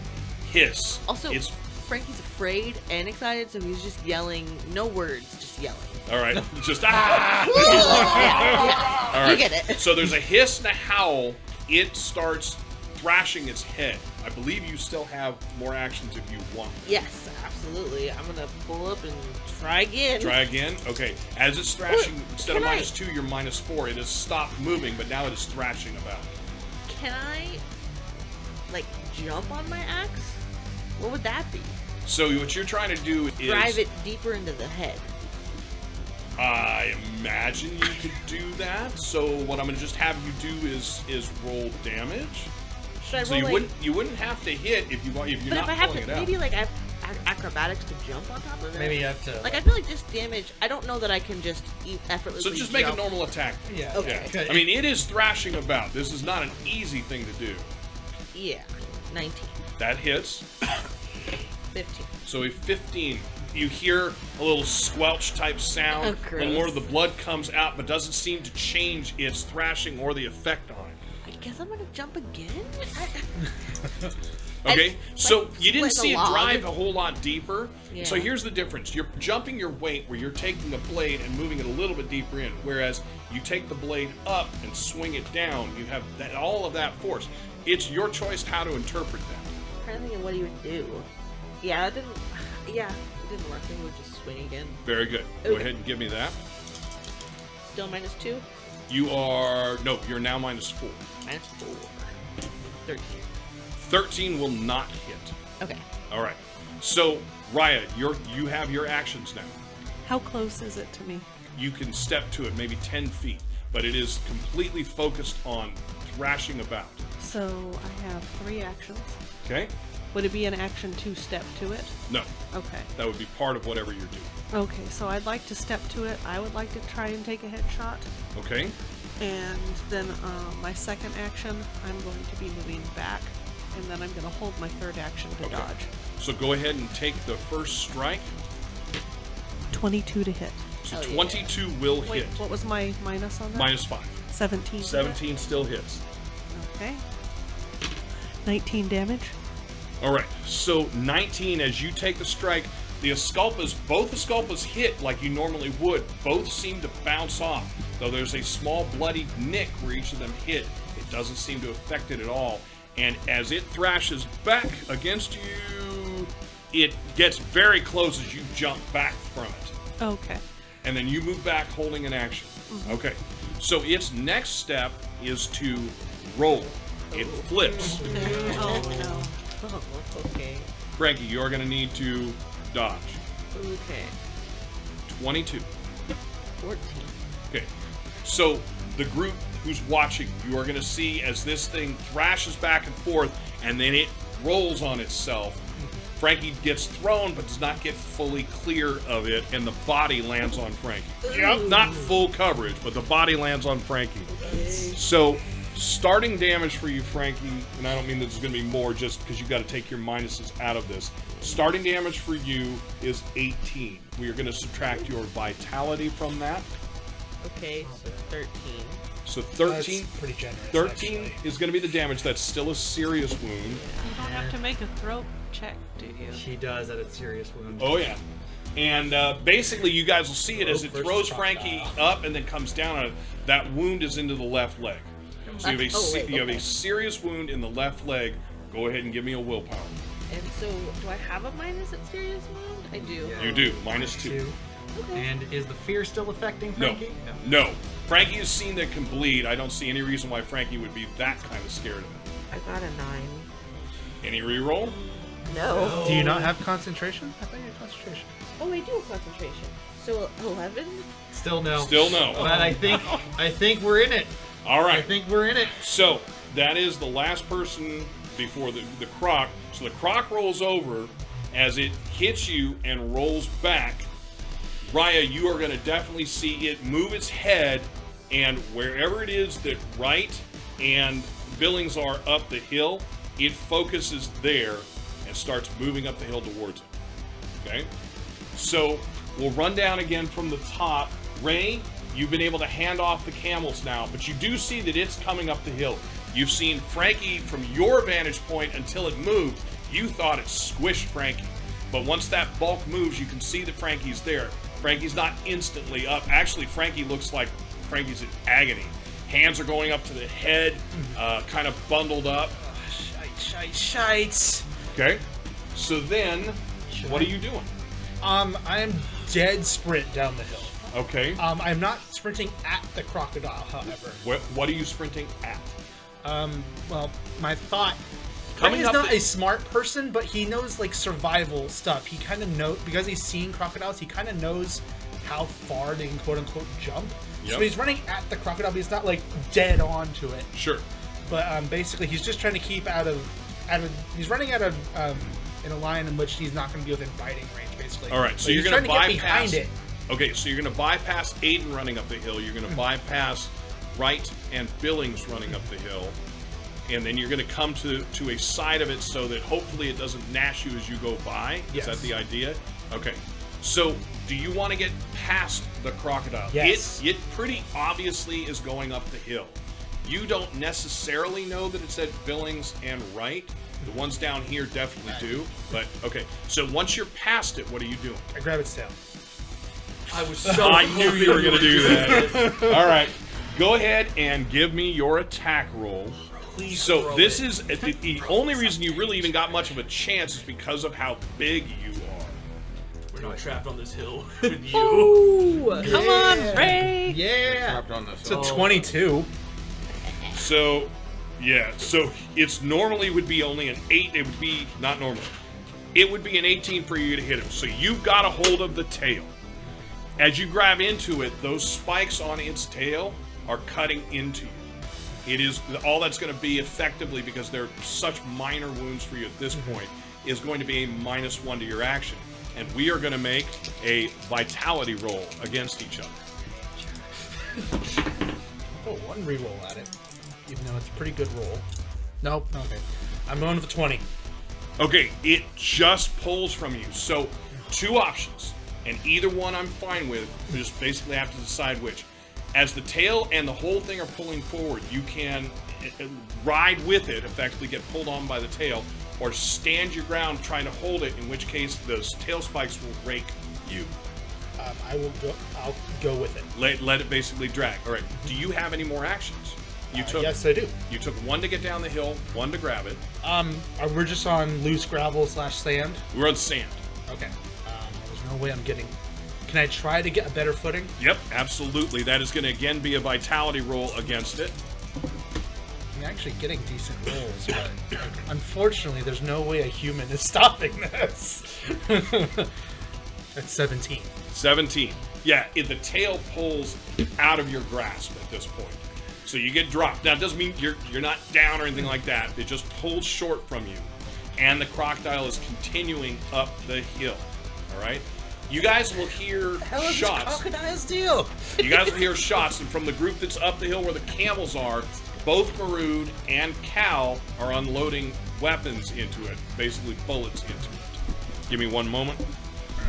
hiss. Also- it's Frankie's afraid and excited, so he's just yelling, no words, just yelling. All right, just ah! Yeah. All right. You get it. So there's a hiss and a howl. It starts thrashing its head. I believe you still have more actions if you want. Yes, absolutely. I'm gonna pull up and try again. Try again. Okay. As it's thrashing, instead of can I- -2, you're -4. It has stopped moving, but now it is thrashing about. Can I, like, jump on my axe? What would that be? So what you're trying to do is Drive it deeper into the head. I imagine you could do that. So what I'm gonna just have you do is roll damage. Should I So roll you wouldn't have to hit if you're But not if I have pulling to, it out. maybe like I have acrobatics to jump on top of it. Maybe you have to. Like I feel like this damage. I don't know that I can just effortlessly. So just make a jump. normal attack. Yeah. Okay. Yeah. I mean, it is thrashing about. This is not an easy thing to do. Yeah, 19, That hits. 15. So a 15. You hear a little squelch type sound. Oh, A gross. little more of the blood comes out, but doesn't seem to change its thrashing or the effect on it. I guess I'm gonna jump again. Okay, And, so like, you didn't split see a it log. drive a whole lot deeper. Yeah. So here's the difference. You're jumping your weight where you're taking a blade and moving it a little bit deeper in, whereas you take the blade up and swing it down. You have all of that force. It's your choice how to interpret that. I'm trying to think of what he would do. Yeah, it didn't. Yeah, it didn't work. Maybe we'll just swing again. Very good. Go Okay. ahead and give me that. Still -2. You are... No, you're now -4. -4. 13. 13 will not hit. Okay. All right. So, Raya, you have your actions now. How close is it to me? You can step to it maybe 10 feet, but it is completely focused on thrashing about. So I have 3 actions. Okay? Would it be an action to step to it? No, Okay. that would be part of whatever you're doing. Okay, so I'd like to step to it. I would like to try and take a headshot. Okay? And then my second action, I'm going to be moving back. And then I'm going to hold my third action to Okay. dodge. So go ahead and take the first strike. 22 to hit. So Oh, yeah. 22 will Wait, hit. what was my minus on that? -5. 17. to hit. 17 still hits. Okay. 19 damage. All right. So 19, as you take the strike, both Esculpas hit like you normally would. Both seem to bounce off, though there's a small bloody nick where each of them hit. It doesn't seem to affect it at all. And as it thrashes back against you, it gets very close as you jump back from it. Okay. And then you move back holding an action. Okay. So its next step is to roll. It flips. Oh no. Oh, okay. Frankie, you're going to need to dodge. Okay. 22. 14. Okay. So the group who's watching, you are going to see as this thing thrashes back and forth, and then it rolls on itself. Frankie gets thrown, but does not get fully clear of it, and the body lands on Frankie. Yep. Not full coverage, but the body lands on Frankie. So, starting damage for you, Frankie, and I don't mean that there's going to be more just because you've got to take your minuses out of this. Starting damage for you is 18. We are going to subtract your vitality from that. Okay, so 13. So 13. That's pretty generous. 13 actually. is going to be the damage. That's still a serious wound. You don't have to make a throat check, do you? He does at a serious wound. Oh, yeah. And basically, you guys will see it as it Versus throws crocodile. Frankie up and then comes down on it. That wound is into the left leg. So you have a, Oh, wait, you have okay. a serious wound in the left leg. Go ahead and give me a willpower. And so, do I have a minus at serious wound? I do. Yeah. You do. -2. Okay. And is the fear still affecting No. Frankie? No. Frankie has seen that can bleed. I don't see any reason why Frankie would be that kind of scared of it. I got a 9. Any reroll? No. Do you not have concentration? I thought you had concentration. Oh, I do have concentration. So 11? Still no. Still no. But I think we're in it. All I right. think we're in it. So that is the last person before the croc. So the croc rolls over as it hits you and rolls back. Raya, you are going to definitely see it move its head, and wherever it is that Wright and Billings are up the hill, it focuses there and starts moving up the hill towards it. Okay? So we'll run down again from the top. Ray, you've been able to hand off the camels now, but you do see that it's coming up the hill. You've seen Frankie from your vantage point until it moved. You thought it squished Frankie. But once that bulk moves, you can see that Frankie's there. Frankie's not instantly up. Actually, Frankie looks like Frankie's in agony. Hands are going up to the head, kind of bundled up. Shite. Okay. So then, what are you doing? I'm dead sprint down the hill. Okay. I'm not sprinting at the crocodile, however. What are you sprinting at? Well, my thought. Coming He's up not the- a smart person, but he knows like survival stuff. He kind of knows because he's seen crocodiles. He kind of knows how far they can quote unquote jump. Yep. So he's running at the crocodile, but he's not like dead on to it. Sure. But basically, he's just trying to keep out of. He's running out of in a line in which he's not going to be within biting range, basically. All right. So But you're he's going to trying to get bypass. behind it. Okay. So you're going to bypass Aiden running up the hill. You're going to bypass Wright and Billings running up the hill. And then you're going to come to a side of it so that hopefully it doesn't nash you as you go by. Yes. Is that the idea? Okay. So do you want to get past the crocodile? Yes. It pretty obviously is going up the hill. You don't necessarily know that it said Billings and Wright. The ones down here definitely do. But okay. So once you're past it, what are you doing? I grab its tail. I was so I knew you were going to do that. All right. Go ahead and give me your attack roll. Please So throw this it. is the only reason you really even got much of a chance is because of how big you are. We're not trapped on this hill with you. Ooh, come on, Frank. Yeah. Trapped on this. It's a 22. So, yeah. So it's normally would be only an 8. It would be not normal. It would be an 18 for you to hit him. So you've got a hold of the tail. As you grab into it, those spikes on its tail are cutting into you. It is all that's going to be effectively, because they're such minor wounds for you at this point, is going to be a -1 to your action. And we are going to make a vitality roll against each other. Oh, one reroll at it, even though it's a pretty good roll. Nope. Okay. I'm going with the 20. Okay, it just pulls from you. So, 2 options, and either one I'm fine with. We just basically have to decide which. As the tail and the whole thing are pulling forward, you can ride with it, effectively get pulled on by the tail, or stand your ground trying to hold it, in which case those tail spikes will rake you. I'll go with it. Let it basically drag. All right, do you have any more actions? You took Yes, I do. You took 1 to get down the hill, 1 to grab it. We're just on loose gravel / sand. We're on sand. Okay. There's no way I'm getting. Can I try to get a better footing? Yep, absolutely. That is going to again be a vitality roll against it. I'm actually getting decent rolls, but unfortunately, there's no way a human is stopping this. That's 17. 17. Yeah, the tail pulls out of your grasp at this point. So you get dropped. Now, it doesn't mean you're not down or anything like that. It just pulls short from you. And the crocodile is continuing up the hill. All right? You guys will hear shots. Crocodile's deal? You guys will hear shots, and from the group that's up the hill where the camels are, both Marood and Cal are unloading weapons into it, basically bullets into it. Give me one moment.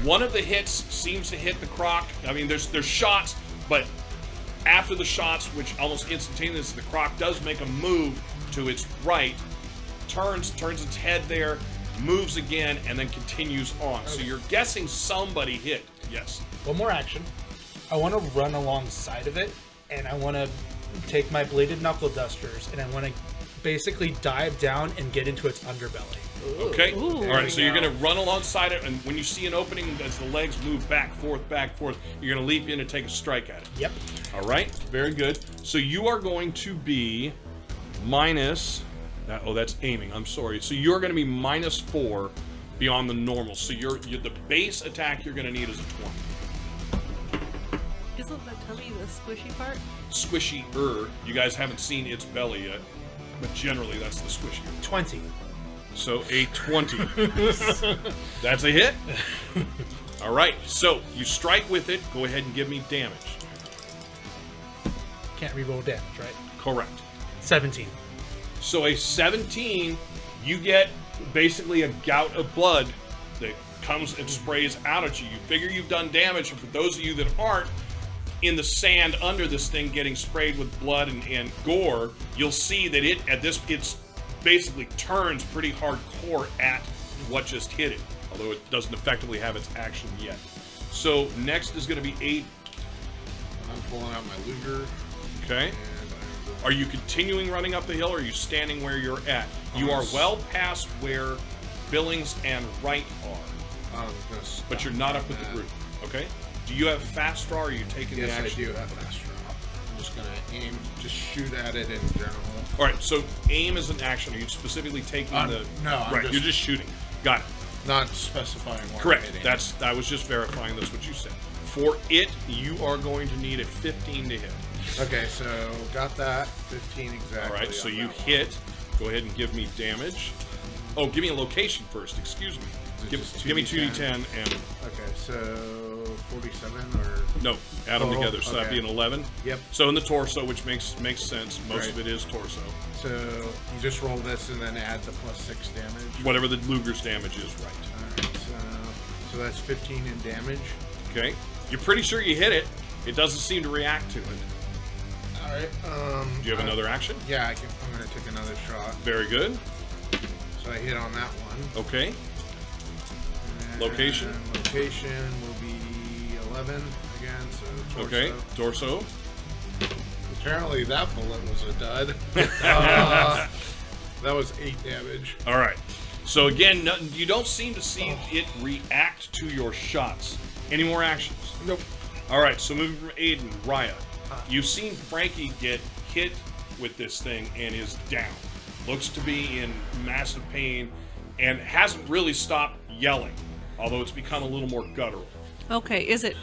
One of the hits seems to hit the croc. I mean, there's shots, but after the shots, which almost instantaneously, the croc does make a move to its right, turns its head there, moves again, and then continues on. Okay. So you're guessing somebody hit. Yes. One more action. I want to run alongside of it, and I want to take my bladed knuckle dusters, and I want to basically dive down and get into its underbelly. Okay. Ooh, all right. So you're going to run alongside it, and when you see an opening as the legs move back, forth, you're going to leap in and take a strike at it. Yep. All right. Very good. So you are going to be minus. That's aiming. I'm sorry. So you're going to be -4 beyond the normal. So you're the base attack you're going to need is a 20. Isn't the tummy the squishy part? Squishy-er. You guys haven't seen its belly yet, but generally that's the squishy. 20. So a 20. That's a hit. All right. So you strike with it. Go ahead and give me damage. Can't reroll damage, right? Correct. 17. So a 17, you get basically a gout of blood that comes and sprays out at you. You figure you've done damage, and for those of you that aren't in the sand under this thing getting sprayed with blood and gore, you'll see that it's basically turns pretty hardcore at what just hit it. although it doesn't effectively have its action yet. So next is going to be Aiden. I'm pulling out my Luger. Okay. And I'm going. Are you continuing running up the hill, or are you standing where you're at? You are well past where Billings and Wright are, I'm gonna stop but you're not up on with the that. group. Okay. Do you have fast draw, or are you taking Yes, the I action? do have fast draw. I'm just gonna aim, just shoot at it in general. All right. So aim is an action. Are you specifically taking the? No, I'm right. just- You're just shooting. Got it. Not specifying what Correct. I'm hitting. I was just verifying that's what you said. For it, you are going to need a 15 to hit. Okay, so got that. 15 exactly. All right, so on you that one. hit. Go ahead and give me damage. Oh, give me a location first. Excuse me. Is it just Give me 2d10? 2d10 and Okay, so 47 or. no, add them Total? together. So that'd be an Okay. 11. Yep. So in the torso, which makes sense. Most of Right. it is torso. So you just roll this and then add the +6 damage. Whatever the Luger's damage is, right? Alright, so that's 15 in damage. Okay. You're pretty sure you hit it. It doesn't seem to react to it. Alright, Do you have another action? Yeah, I'm gonna take another shot. Very good. So I hit on that one. Okay. And Location? Location will be 11 again, so torso. Okay. Torso. Apparently that bullet was a dud. That was 8 damage. All right. So again, you don't seem to see it react to your shots. Any more actions? Nope. All right. So moving from Aiden, Raya. You've seen Frankie get hit with this thing and is down. Looks to be in massive pain and hasn't really stopped yelling, although it's become a little more guttural. Okay, is it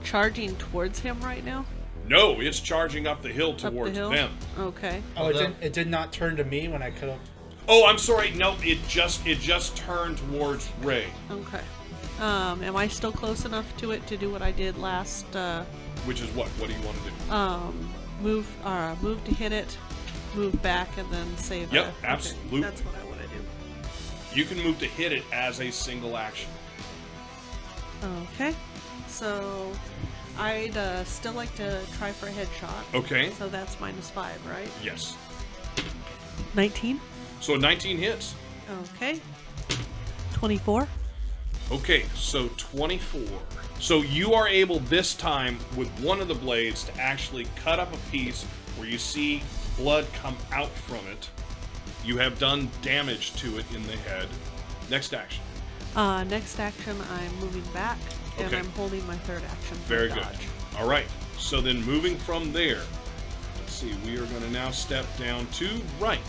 charging towards him right now? No, it's charging up the hill Up the towards hill? them. Okay. Oh, it did not turn to me when I could have. Oh, I'm sorry. No, it just turned towards Ray. Okay. Am I still close enough to it to do what I did last? Which is what? What do you want to do? Move to hit it, move back, and then save. Yep, okay, absolutely. That's what I want to do. You can move to hit it as a single action. Okay. So I'd still like to try for a headshot. Okay. So that's -5, right? Yes. 19. So 19 hits. Okay. 24. Okay, so 24. So you are able this time with one of the blades to actually cut up a piece where you see blood come out from it. You have done damage to it in the head. Next action. Next action, I'm moving back, and Okay. I'm holding my third action. For Very dodge. good. All right. So then moving from there, let's see, we are going to now step down to Wright.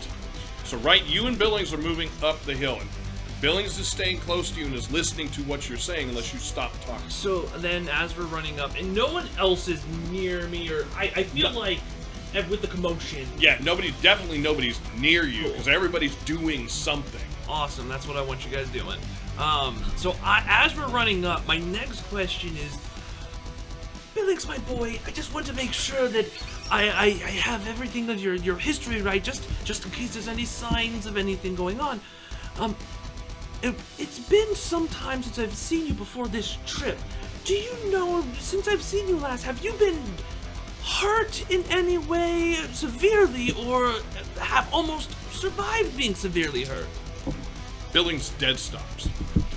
So Wright, you and Billings are moving up the hill. And Billings is staying close to you and is listening to what you're saying unless you stop talking. So then, as we're running up, and no one else is near me, or I feel like with the commotion. Yeah, definitely nobody's near you because everybody's doing something. Awesome, that's what I want you guys doing. So as we're running up, my next question is, Billings, my boy, I just want to make sure that I have everything of your history right, just in case there's any signs of anything going on. It's been some time since I've seen you before this trip. Do you know, since I've seen you last, have you been hurt in any way severely, or have almost survived being severely hurt? Billings dead stops.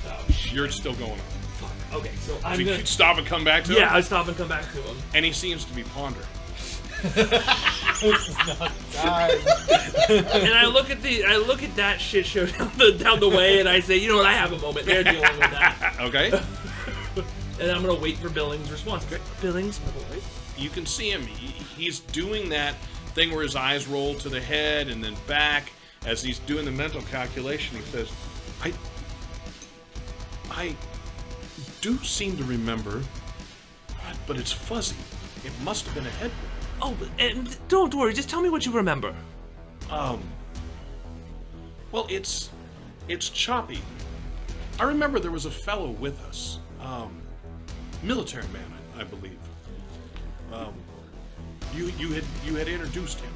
Oh, shit. You're still going on. Fuck. Okay, so So I'm you gonna... can stop and come back to him? Yeah, I stop and come back to him. And he seems to be pondering. And I look at that shit show down the way, and I say, you know what, I have a moment. They're dealing with that. Okay? And I'm gonna wait for Billings' response. Okay. Billings, my boy. You can see him. He's doing that thing where his eyes roll to the head and then back as he's doing the mental calculation. He says, I do seem to remember, but it's fuzzy. It must have been a head wound. Oh, and don't worry. Just tell me what you remember. Well, it's choppy. I remember there was a fellow with us, military man, I believe. You had introduced him.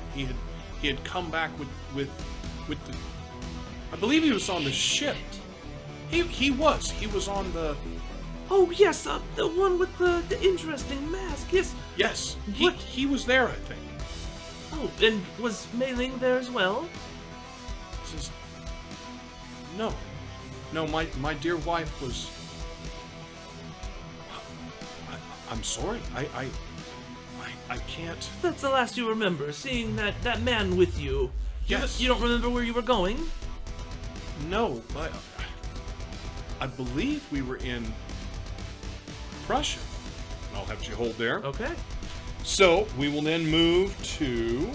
He had come back with the. I believe he was on the ship. He was on the. Oh yes, the one with the interesting mask. Yes. Yes, What? he was there, I think. Oh, and was Mei Ling there as well? Says, no. No, my dear wife was. I'm sorry. I can't. That's the last you remember, seeing that man with you. Yes. You don't remember where you were going? No, I believe we were in Prussia. I'll have you hold there. Okay. So we will then move to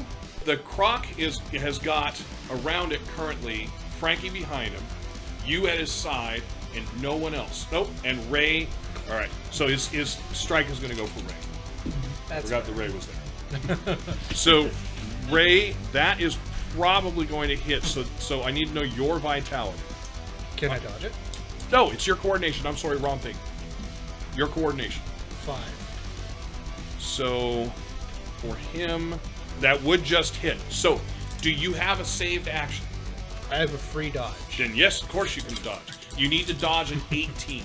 the croc has got around it currently Frankie behind him, you at his side, and no one else. Nope. And Ray. All right. So his strike is going to go for Ray. That's Forgot that Ray was there. So Ray, that is probably going to hit. So I need to know your vitality. Can I dodge it? No, it's your coordination. I'm sorry, wrong thing. Your coordination. 5. So for him, that would just hit. So do you have a saved action? I have a free dodge. Then yes, of course you can dodge. You need to dodge an 18.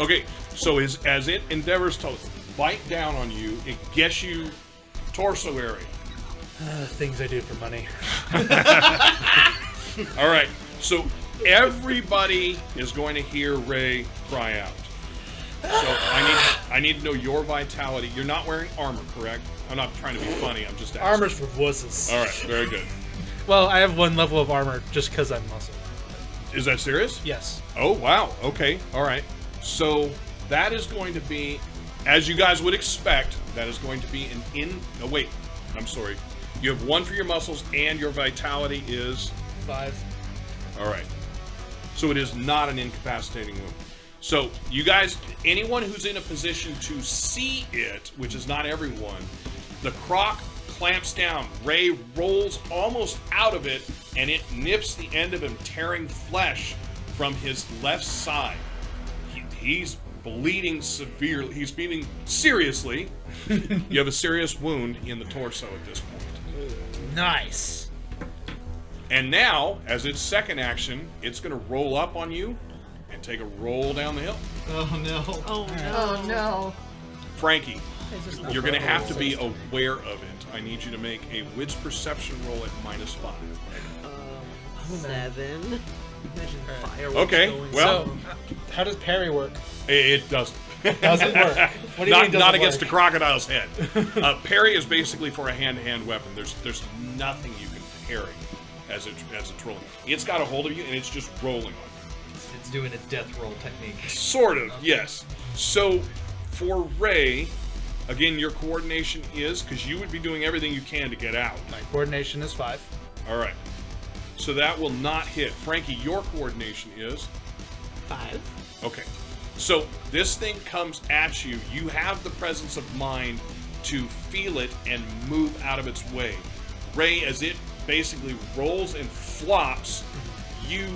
Okay, so as it endeavors to bite down on you, it gets you torso area. Things I do for money. All right, so everybody is going to hear Ray cry out. So I need to know your vitality. You're not wearing armor, correct? I'm not trying to be funny. I'm just asking. Armor's for wusses. All right, very good. Well, I have 1 level of armor just because I'm muscle. Is that serious? Yes. Oh, wow. Okay. All right. So that is going to be, as you guys would expect, that is going to be oh, wait. I'm sorry. You have 1 for your muscles, and your vitality is 5. all right. So it is not an incapacitating wound. So you guys, anyone who's in a position to see it, which is not everyone, the croc clamps down. Ray rolls almost out of it, and it nips the end of him, tearing flesh from his left side. He's bleeding severely. He's bleeding seriously. You have a serious wound in the torso at this point. Nice. And now, as its second action, it's going to roll up on you and take a roll down the hill. Oh no. Oh no. Oh no. Frankie, you're going to have to be aware of it. I need you to make a wits perception roll at -5. 7. Imagine fireworks Okay, going. well, So, how does parry work? it doesn't. Doesn't work. What do you mean doesn't Not against a work? crocodile's head. Parry is basically for a hand-to-hand weapon. There's nothing you can parry as it's rolling. It's got a hold of you, and it's just rolling on you. It's doing a death roll technique. Sort of, yes. So, for Ray, again, your coordination is, because you would be doing everything you can to get out. My coordination is 5. All right. So that will not hit. Frankie, your coordination is? 5. Okay. So this thing comes at you. You have the presence of mind to feel it and move out of its way. Ray, as it basically rolls and flops, you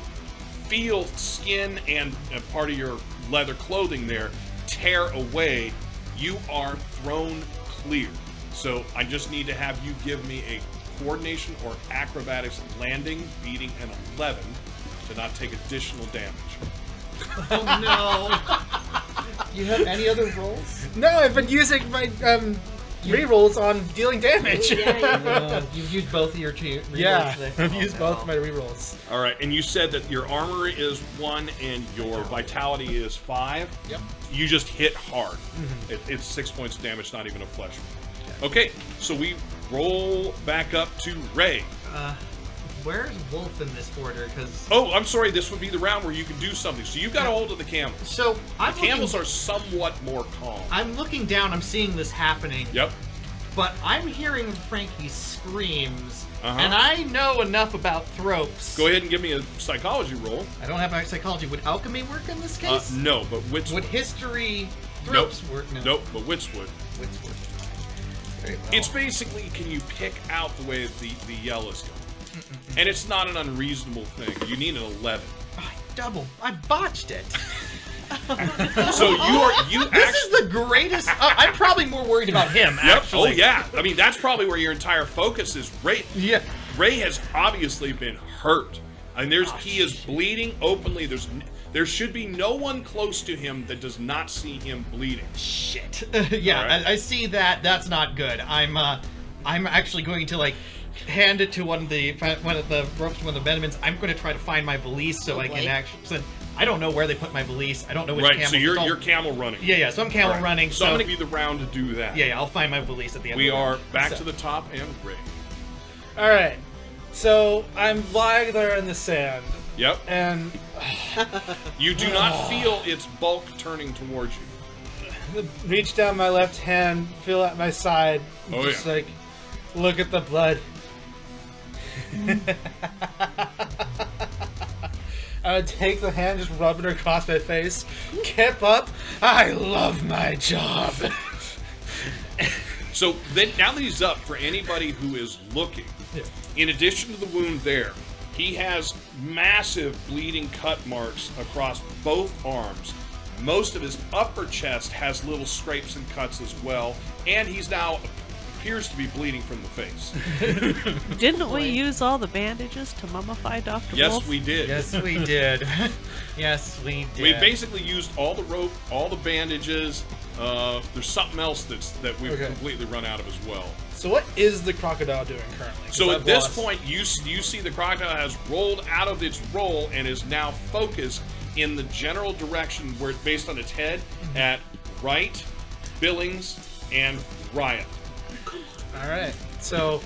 feel skin and part of your leather clothing there tear away. You are thrown clear. So I just need to have you give me a coordination or acrobatics landing, beating an 11 to not take additional damage. Oh no. You have any other rolls? No, I've been using my rerolls on dealing damage. You've used both of your rerolls Yeah, today. I've Oh, used no. both my rerolls. All right, and you said that your armor is 1 and your vitality is 5. Yep. You just hit hard. It's 6 points of damage, not even a flesh wound. Okay, so we roll back up to Ray. Where's Wolf in this order? Because Oh, I'm sorry, this would be the round where you can do something. So you've got a hold of the camels. so The camels are somewhat more calm. I'm looking down. I'm seeing this happening. Yep. But I'm hearing Frankie's screams, Uh-huh. and I know enough about thropes. Go ahead and give me a psychology roll. I don't have my psychology. Would alchemy work in this case? No, but wits Would would. history Nope. tropes work? No. Nope, but wits would. Wits work. Very well. It's basically, can you pick out the way the yell is going? And it's not an unreasonable thing. You need an 11. I botched it. So you This actually. is the greatest. I'm probably more worried about him. Yep. Actually. Oh yeah. I mean, that's probably where your entire focus is. Ray. Yeah. Ray has obviously been hurt. I mean, he is bleeding openly. There should be no one close to him that does not see him bleeding. Shit. Yeah, All right. I see that. That's not good. I'm actually going to hand it to one of the ropes to one of the Benjamins. I'm going to try to find my valise so I can Blight. actually. So I don't know where they put my valise. I don't know which Right, camel. so you're camel running. Yeah, so I'm camel All right. running. So I'm going to give you the round to do that. Yeah, I'll find my valise at the end. We of the are round. back So- to the top and Ray. All right. So I'm lying there in the sand, Yep. and You do not feel its bulk turning towards you. reach down my left hand, feel at my side, Oh, just yeah. like, look at the blood. I would take the hand, just rub it across my face. Keep up. I love my job. So then, now that he's up, for anybody who is looking, Yeah. in addition to the wound there, he has massive bleeding cut marks across both arms. Most of his upper chest has little scrapes and cuts as well, and he's now appears to be bleeding from the face. Didn't we use all the bandages to mummify Dr. Yes, Wolf? we did. Yes, we did. Yes, we did. We basically used all the rope, all the bandages. There's something else that we've Okay. completely run out of as well. So what is the crocodile doing currently? 'Cause So I've at this lost- point, you see the crocodile has rolled out of its roll and is now focused in the general direction where, based on its head, at Wright, Billings, and Raya. All right. So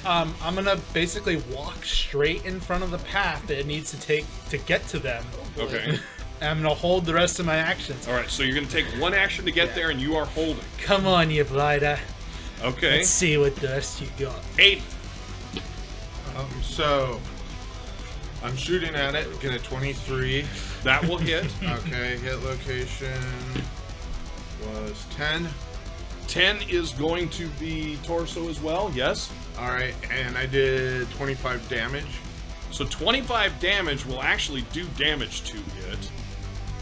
I'm gonna basically walk straight in front of the path that it needs to take to get to them. Okay. And I'm gonna hold the rest of my actions. All right. So you're going to take one action to get there, and you are holding. Come on, you blighter. Okay. Let's see what the rest you got. 8. So I'm shooting at it. Get a 23. That will hit. Okay, hit location was 10. 10 is going to be torso as well. Yes. All right, and I did 25 damage. So 25 damage will actually do damage to it.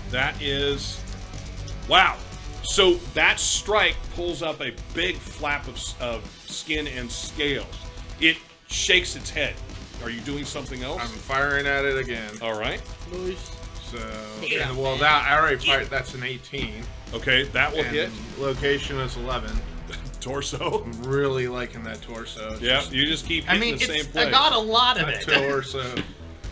That is... Wow. So that strike pulls up a big flap of skin and scales. It shakes its head. Are you doing something else? I'm firing at it again. All right. So, and, well, that I already fired. That's an 18. Okay, that will And hit. location is 11. Torso. I'm really liking that torso. It's Yeah, just you just keep I hitting mean, the same it's, place. I got a lot of a it. torso.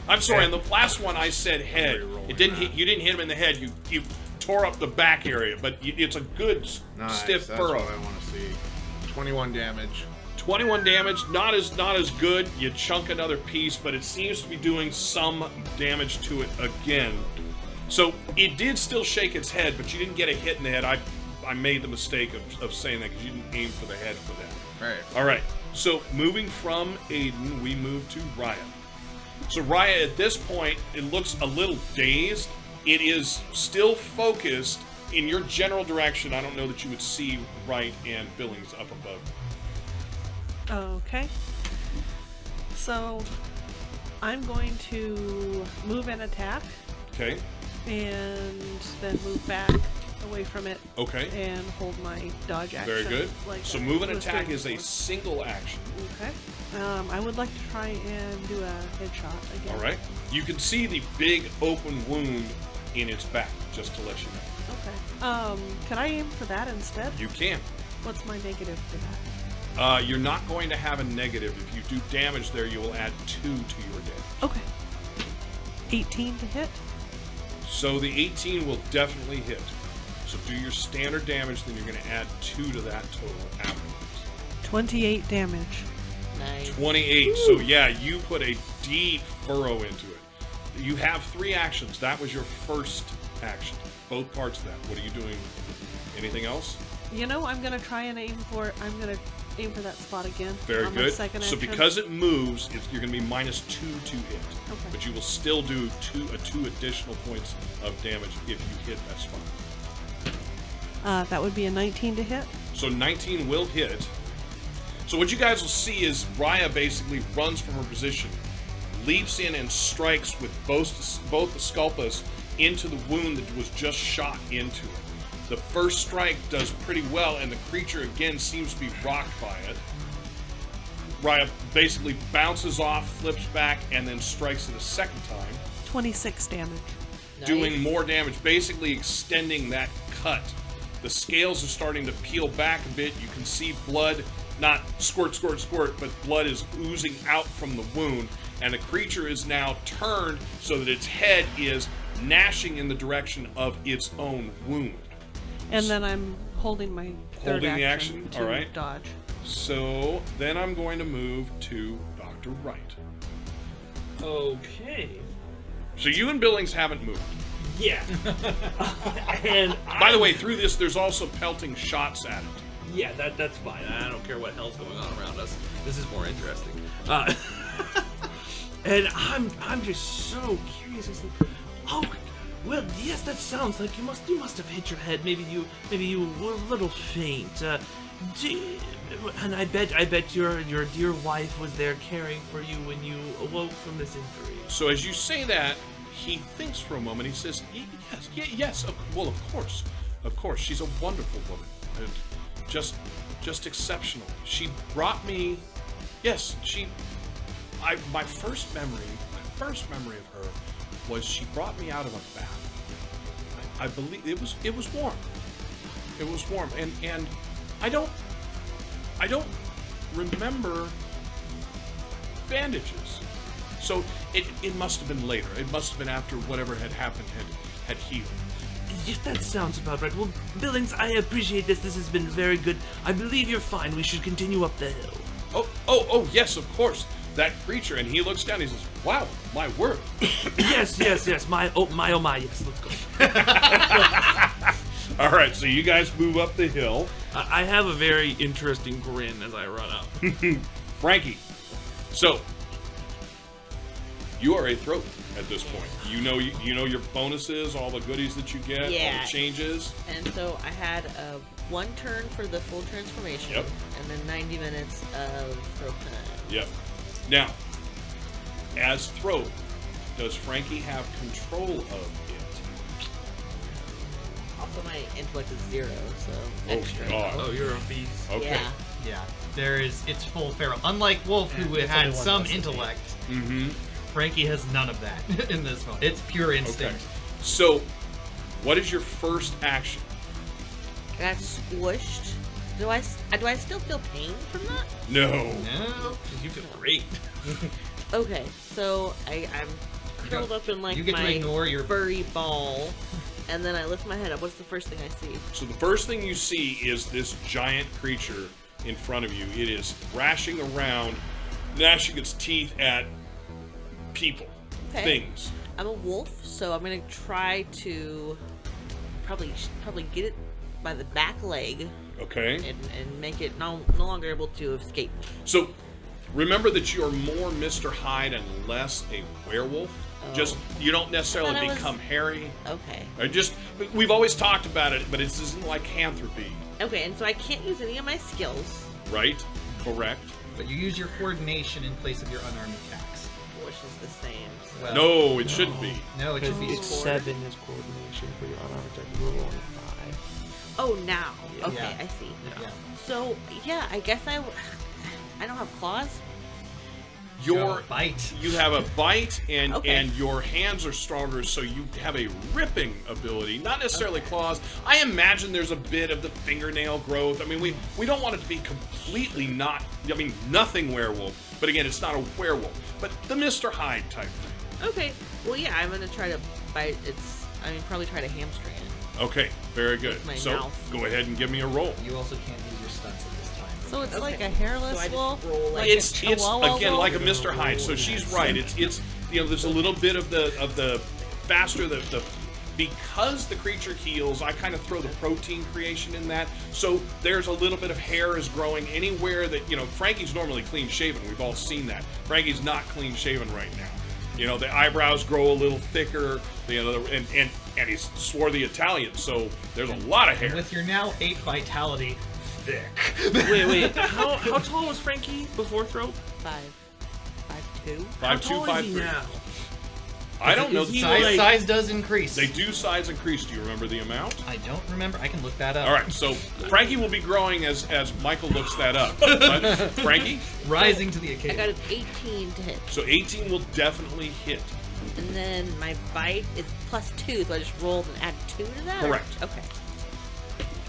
I'm sorry, in the last one I said head. It didn't hit. You didn't hit him in the head. You tore up the back area, but it's a good Nice. stiff That's furrow. what I want to see. 21 damage. 21 damage, not as good. You chunk another piece, but it seems to be doing some damage to it again. So it did still shake its head, but you didn't get a hit in the head. I made the mistake of saying that because you didn't aim for the head for that. Right. All right. So moving from Aiden, we move to Raya. So Raya, at this point, it looks a little dazed. It is still focused in your general direction. I don't know that you would see Wright and Billings up above. Okay. So I'm going to move and attack, Okay. and then move back away from it Okay. and hold my dodge action. Very good. Like So I move and was attack doing is a before. single action. Okay. I would like to try and do a headshot again. All right. You can see the big open wound in its back, just to let you know. Okay. Can I aim for that instead? You can. What's my negative for that? You're not going to have a negative. If you do damage there, you will add 2 to your damage. Okay. 18 to hit. So the 18 will definitely hit. So do your standard damage, then you're going to add 2 to that total afterwards. 28 damage. Nice. 28. So yeah, you put a deep furrow into it. You have 3 actions. That was your first action. Both parts of that. What are you doing? Anything else? You know, I'm gonna try and aim for. I'm gonna aim for that spot again. Very on my good. second So action. because it moves, you're going to be -2 to hit. Okay. But you will still do two additional points of damage if you hit that spot. That would be a 19 to hit. So 19 will hit. So what you guys will see is Raya basically runs from her position, leaps in and strikes with both the Sculpus into the wound that was just shot into it. The first strike does pretty well, and the creature again seems to be rocked by it. Raya basically bounces off, flips back, and then strikes it a second time, 26 damage. doing more damage, basically extending that cut. The scales are starting to peel back a bit. You can see blood not squirt, squirt, squirt, but blood is oozing out from the wound, and the creature is now turned so that its head is gnashing in the direction of its own wound. And then I'm holding my third Holding the action action? to All right. dodge. So then I'm going to move to Dr. Wright. Okay. So you and Billings haven't moved. Yeah. And By the way, through this, there's also pelting shots at it. yeah, that's fine. I don't care what hell's going on around us. This is more interesting. And I'm just so curious. It's like, oh, well, yes, that sounds like you must have hit your head. Maybe you were a little faint. And I bet your dear wife was there caring for you when you awoke from this injury. So as you say that, he thinks for a moment. He says, yes, well, of course. She's a wonderful woman. And just exceptional. She brought me, yes, my first memory of her was she brought me out of a bath. I believe it was warm. It was warm, and I don't remember bandages. So it must have been later. It must have been after whatever had happened had healed. Yes, that sounds about right. Well, Billings, I appreciate this. This has been very good. I believe you're fine. We should continue up the hill. Oh, yes, of course. That creature, and he looks down. He says, "Wow, my word." Yes. My, yes. Let's go. All right, so you guys move up the hill. I have a very interesting grin as I run up. Frankie, so you are a throat at this point. You know your bonuses, all the goodies that you get, all Yeah. the changes. And so I had 1 turn for the full transformation, Yep. and then 90 minutes of throat time. Yep. Now, as throat, does Frankie have control of it? Also, my intellect is 0, so Oh, extra. God. Oh, you're a beast. Okay. Yeah. Yeah, it's full feral. Unlike Wolf, who it's had only one some less than intellect, Mm-hmm. Frankie has none of that in this one. It's pure Okay. instinct. So, what is your first action? I got squished. Do I still feel pain from that? No. No, You feel great. Okay, so I'm curled up in like you get to my ignore your furry ball, and then I lift my head up. What's the first thing I see? So the first thing you see is this giant creature in front of you. It is thrashing around, gnashing its teeth at people, Okay. things. I'm a wolf, so I'm gonna try to probably get it by the back leg Okay. and make it no longer able to escape. So remember that you are more Mr. Hyde and less a werewolf. Oh. Just you don't necessarily I thought I was- become hairy. Okay. Or just we've always talked about it, but it isn't like lycanthropy, Okay, and so I can't use any of my skills, right? Correct. but you use your coordination in place of your unarmed attacks. which is the same. So. Well, No, it shouldn't be. No, it should be. It's 7 is coordination for your unarmed attack. You were rolling 5. Oh, now. Yeah. Okay, Yeah. I see. Yeah. So yeah, I guess I don't have claws. Your bite. You have a bite, and Okay. and your hands are stronger, so you have a ripping ability. Not necessarily claws. I imagine there's a bit of the fingernail growth. I mean, we don't want it to be completely not. I mean, nothing werewolf. But again, it's not a werewolf. But the Mr. Hyde type thing. Okay. Well, yeah, I'm gonna try to bite. Probably try to hamstring it. Okay, very good. With my So mouth. go ahead and give me a roll. You also can't use your stunts at this time. So it's like Okay. a hairless So I just wolf. roll like It's Chihuahua again wolf? like a Mr. Hyde. So she's right. It's there's a little bit of the faster the because the creature heals. I kind of throw the protein creation in that. So there's a little bit of hair is growing anywhere that Frankie's normally clean shaven. We've all seen that. Frankie's not clean shaven right now. The eyebrows grow a little thicker. And he's swarthy Italian, so there's a lot of hair. With your now 8 vitality, thick. Wait. How tall was Frankie before throat? 5'2". How 5'2", tall is he 5'3". now? I don't know. Is he Size, like- size does increase. They do size increase. Do you remember the amount? I don't remember. I can look that up. All right, so Frankie will be growing as Michael looks that up. But Frankie, Rising to the I occasion. got an 18 to hit, so 18 will definitely hit. and then my bite is +2, so I just rolled and add 2 to that. or- Correct. Okay.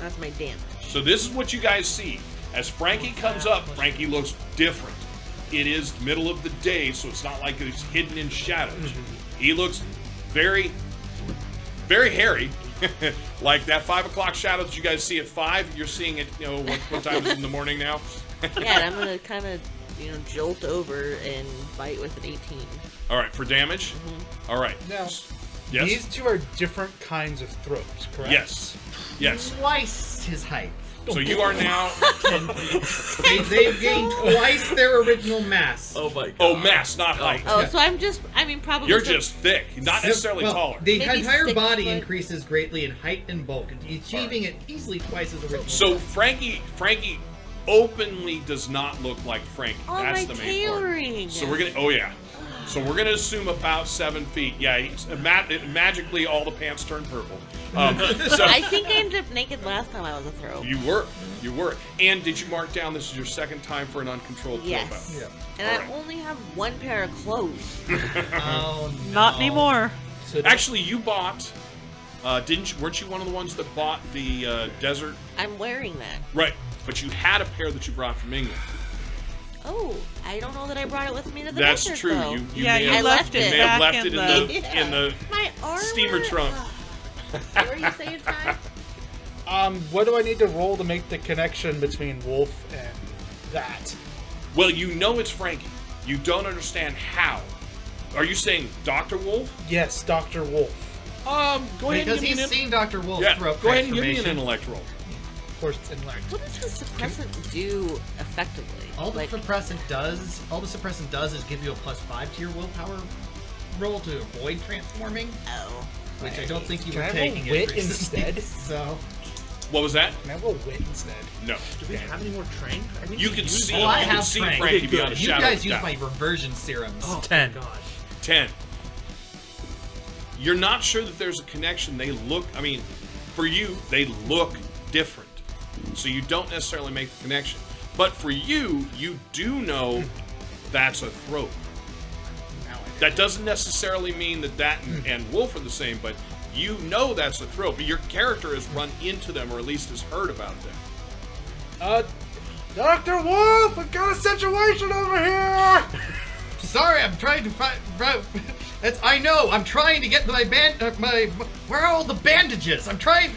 That's my damage. So this is what you guys see. As Frankie comes up, Frankie looks different. It is middle of the day, so it's not like it's hidden in shadows. He looks very, very hairy. Like that 5 o'clock shadow that you guys see at 5, you're seeing it, what time is it in the morning now? Yeah, and I'm gonna kind of, jolt over and bite with an 18. All right, for damage? All right. Now, Yes? these two are different kinds of throws, correct? Yes. Yes. Twice his height. So you are now... They've gained twice their original mass. Oh my god. Oh, mass, not height. Oh, so probably. You're just thick, not necessarily Well, taller. The Maybe entire 6 body foot. increases greatly in height and bulk, achieving it easily twice as original. So Frankie openly does not look like Frankie. Oh, That's my the main part. tailoring. So we're gonna. Oh yeah. So we're gonna assume about 7 feet. Yeah. Magically, all the pants turn purple. So I think I ended up naked last time I was a throw. you were. And did you mark down this is your second time for an uncontrolled Yes. throwback? And All I right. only have one pair of clothes. Oh, no. Not anymore. So Actually, you bought. Weren't you one of the ones that bought the desert? I'm wearing that. Right. But you had a pair that you brought from England. Oh, I don't know that I brought it with me to the That's desert, true. though. You Yeah, may you have, left it may have back left it in in the My armor. steamer trunk. What were you saying, Ty? what do I need to roll to make the connection between Wolf and that? Well, you know it's Frankie. You don't understand how. Are you saying Dr. Wolf? Yes, Dr. Wolf. Go ahead Because and give he's me an seen Dr. Wolf yeah, through up go ahead and give me an transformation. intellect roll. Of course, it's intellect. What does the suppressant do effectively? All the Like, suppressant does is give you a +5 to your willpower roll to avoid transforming, oh. which I don't think you Can were I roll taking wit it recently, instead? So What was that? Can I roll wit instead? No. Do we have any more trank? I think You we can used see. all. Oh, I you can have see Frank. Frankie Okay, beyond a good. you shadow guys of use doubt. my reversion serums. Oh, 10. gosh. 10. You're not sure that there's a connection. They look. I mean, for you, they look different. So you don't necessarily make the connection. But for you, you do know that's a throat. That doesn't necessarily mean that and Wolf are the same, but you know that's a throat. But your character has run into them, or at least has heard about them. Dr. Wolf, we got a situation over here! Sorry, I'm trying to find. I know. I'm trying to get my where are all the bandages? I'm trying.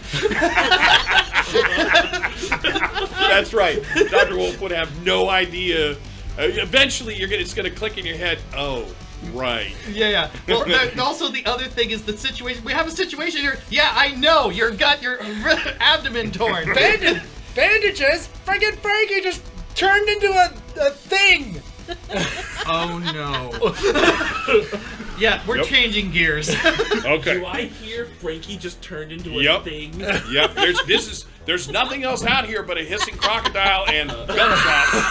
That's right. Dr. Wolf would have no idea. Eventually, it's going to click in your head. Oh, right. Yeah. Well, also the other thing is the situation. We have a situation here. Yeah, I know. Your abdomen torn. Bandages? Friggin' Frankie just turned into a thing! Oh no. Yeah, we're Yep. changing gears. Okay. Do I hear Frankie just turned into a Yep. thing? Yep. There's nothing else out here but a hissing crocodile and gunshots.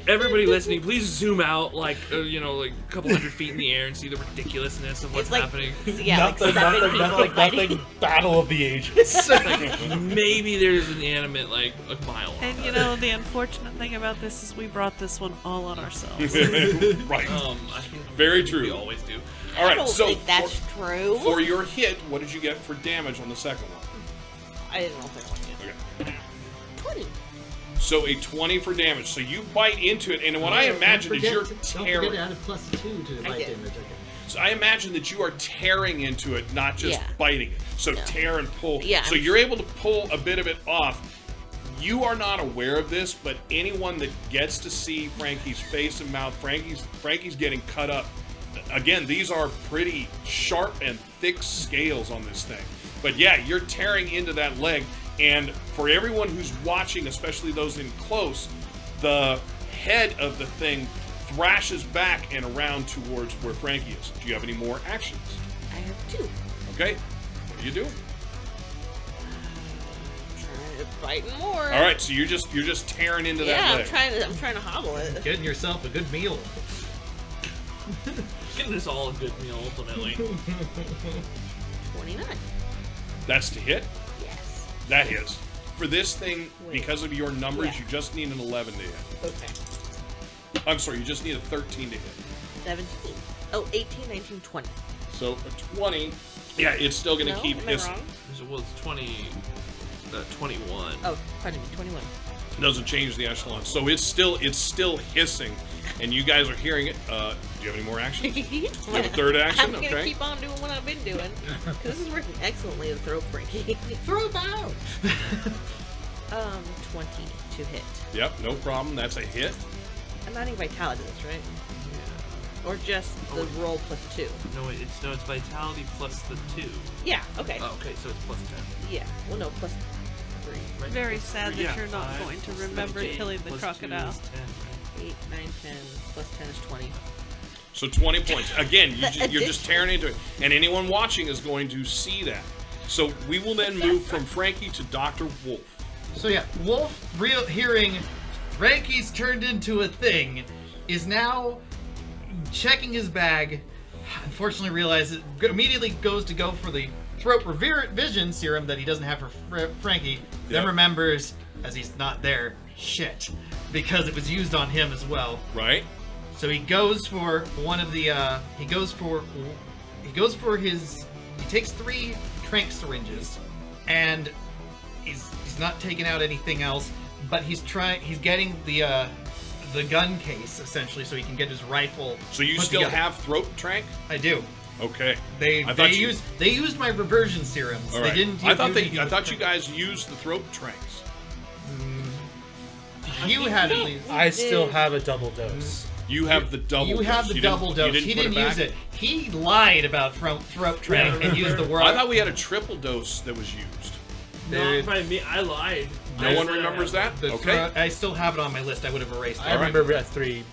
Everybody listening, please zoom out like a couple hundred feet in the air and see the ridiculousness of what's It's like, happening. yeah, like 7 people fighting. Battle of the Ages. Maybe there's an animate like a mile. And the unfortunate thing about this is we brought this one all on ourselves. Right. I think Very we true. always do. All I right. don't So think that's true. for your hit, what did you get for damage on the second one? I didn't know if I wanted Okay. 20. So a 20 for damage. So you bite into it, and what I imagine is you're tearing. add a +2 to I did. So I imagine that you are tearing into it, not just Yeah. biting it. So No. tear and pull. Yeah, So I'm you're able to pull a bit of it off. You are not aware of this, but anyone that gets to see Frankie's face and mouth, Frankie's getting cut up. Again, these are pretty sharp and thick scales on this thing. But yeah, you're tearing into that leg, and for everyone who's watching, especially those in close, the head of the thing thrashes back and around towards where Frankie is. Do you have any more actions? I have 2. Okay, what are you doing? Trying to fight more. All right, so you're just tearing into Yeah, that I'm leg. trying to hobble it. Getting yourself a good meal. Getting us all a good meal ultimately. 29. That's to hit. Yes. That hits. For this thing, because of your numbers, Yeah. you just need an 11 to hit. Okay. I'm sorry, you just need a 13 to hit. 17. Oh, 18, 19, 20. So a 20, yeah, it's still going to No? keep Am I hissing. wrong? So, well, it's 20. 21. Oh, pardon me, 21. Doesn't change the echelon. So it's still hissing, and you guys are hearing it. Do you have any more actions? Do you have a third action? I'm gonna keep on doing what I've been doing. Because this is working excellently to throw Frankie. Throw it out. 20 to hit. Yep, no problem. That's a hit. I'm adding vitality to this, right? Or just the roll plus 2? No, it's vitality plus the 2. Yeah, okay. Oh, okay, so it's plus 10. Yeah, well, no, plus 3. Right? Very Plus sad three, that yeah. you're not 5 going to plus remember 13 killing the plus 2 crocodile. is 10, right? 8, 9, 10, plus 10 is 20. So 20 points. Again, you're just addition. tearing into it. And anyone watching is going to see that. So we will then move from Frankie to Dr. Wolf. So yeah, Wolf, hearing Frankie's turned into a thing, is now checking his bag. Unfortunately, realizes immediately goes to go for the throat vision serum that he doesn't have for Frankie. Then Yep. remembers, as he's not there, shit, because it was used on him as well. Right? So he goes for one of the. He takes 3 trank syringes, and he's not taking out anything else. But he's getting the gun case essentially, so he can get his rifle. So you put still together. have throat trank? I do. Okay. They I thought you- used my reversion serums. All They right. didn't. I thought you guys used the throat tranks. You had at least. I still have a double dose. You have the double You dose. have the You double didn't- dose. you He put didn't use back? it. He lied about throat trank and used the word. I thought we had a triple dose that was used. Not by me. I lied. No one remembers that? The Okay. throat- I still have it on my list. I would have erased it. I remember a 3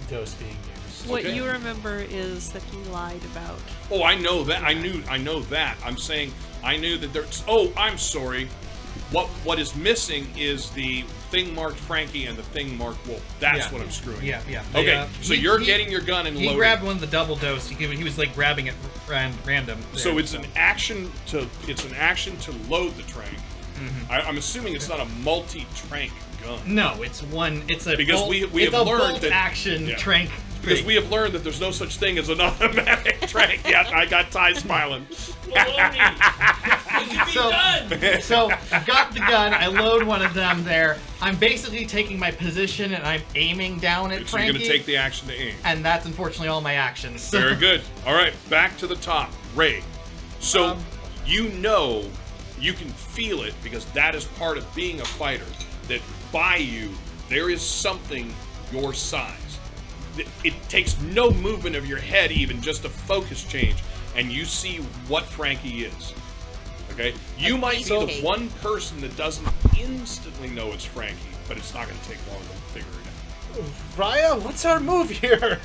dose being used. What Okay. you remember is that he lied about. Oh, I know that. I know that. I'm saying I knew that there's. Oh, I'm sorry. What is missing is the thing marked Frankie and the thing marked Wolf. That's Yeah. what I'm screwing. Yeah, yeah. Okay, so you're getting your gun and He loading. grabbed one of the double dose. He was like grabbing it random. So there, it's an action to load the trank. Mm-hmm. I'm assuming it's not a multi-trank gun. No, it's one. It's a Because bolt, we it's have a learned bolt that- action yeah. trank. Because we have learned that there's no such thing as an automatic trank. Yeah, I got Ty smiling. So I've got the gun. I load one of them there. I'm basically taking my position and I'm aiming down at So you're Frankie. going to take the action to aim. And that's unfortunately all my actions. So- Very good. All right, back to the top. Ray. So you know, you can feel it because that is part of being a fighter. That by you, there is something your size. It takes no movement of your head, even just a focus change, and you see what Frankie is. Okay? You might be the one person that doesn't instantly know it's Frankie, but it's not going to take long to figure it out. Raya, what's our move here?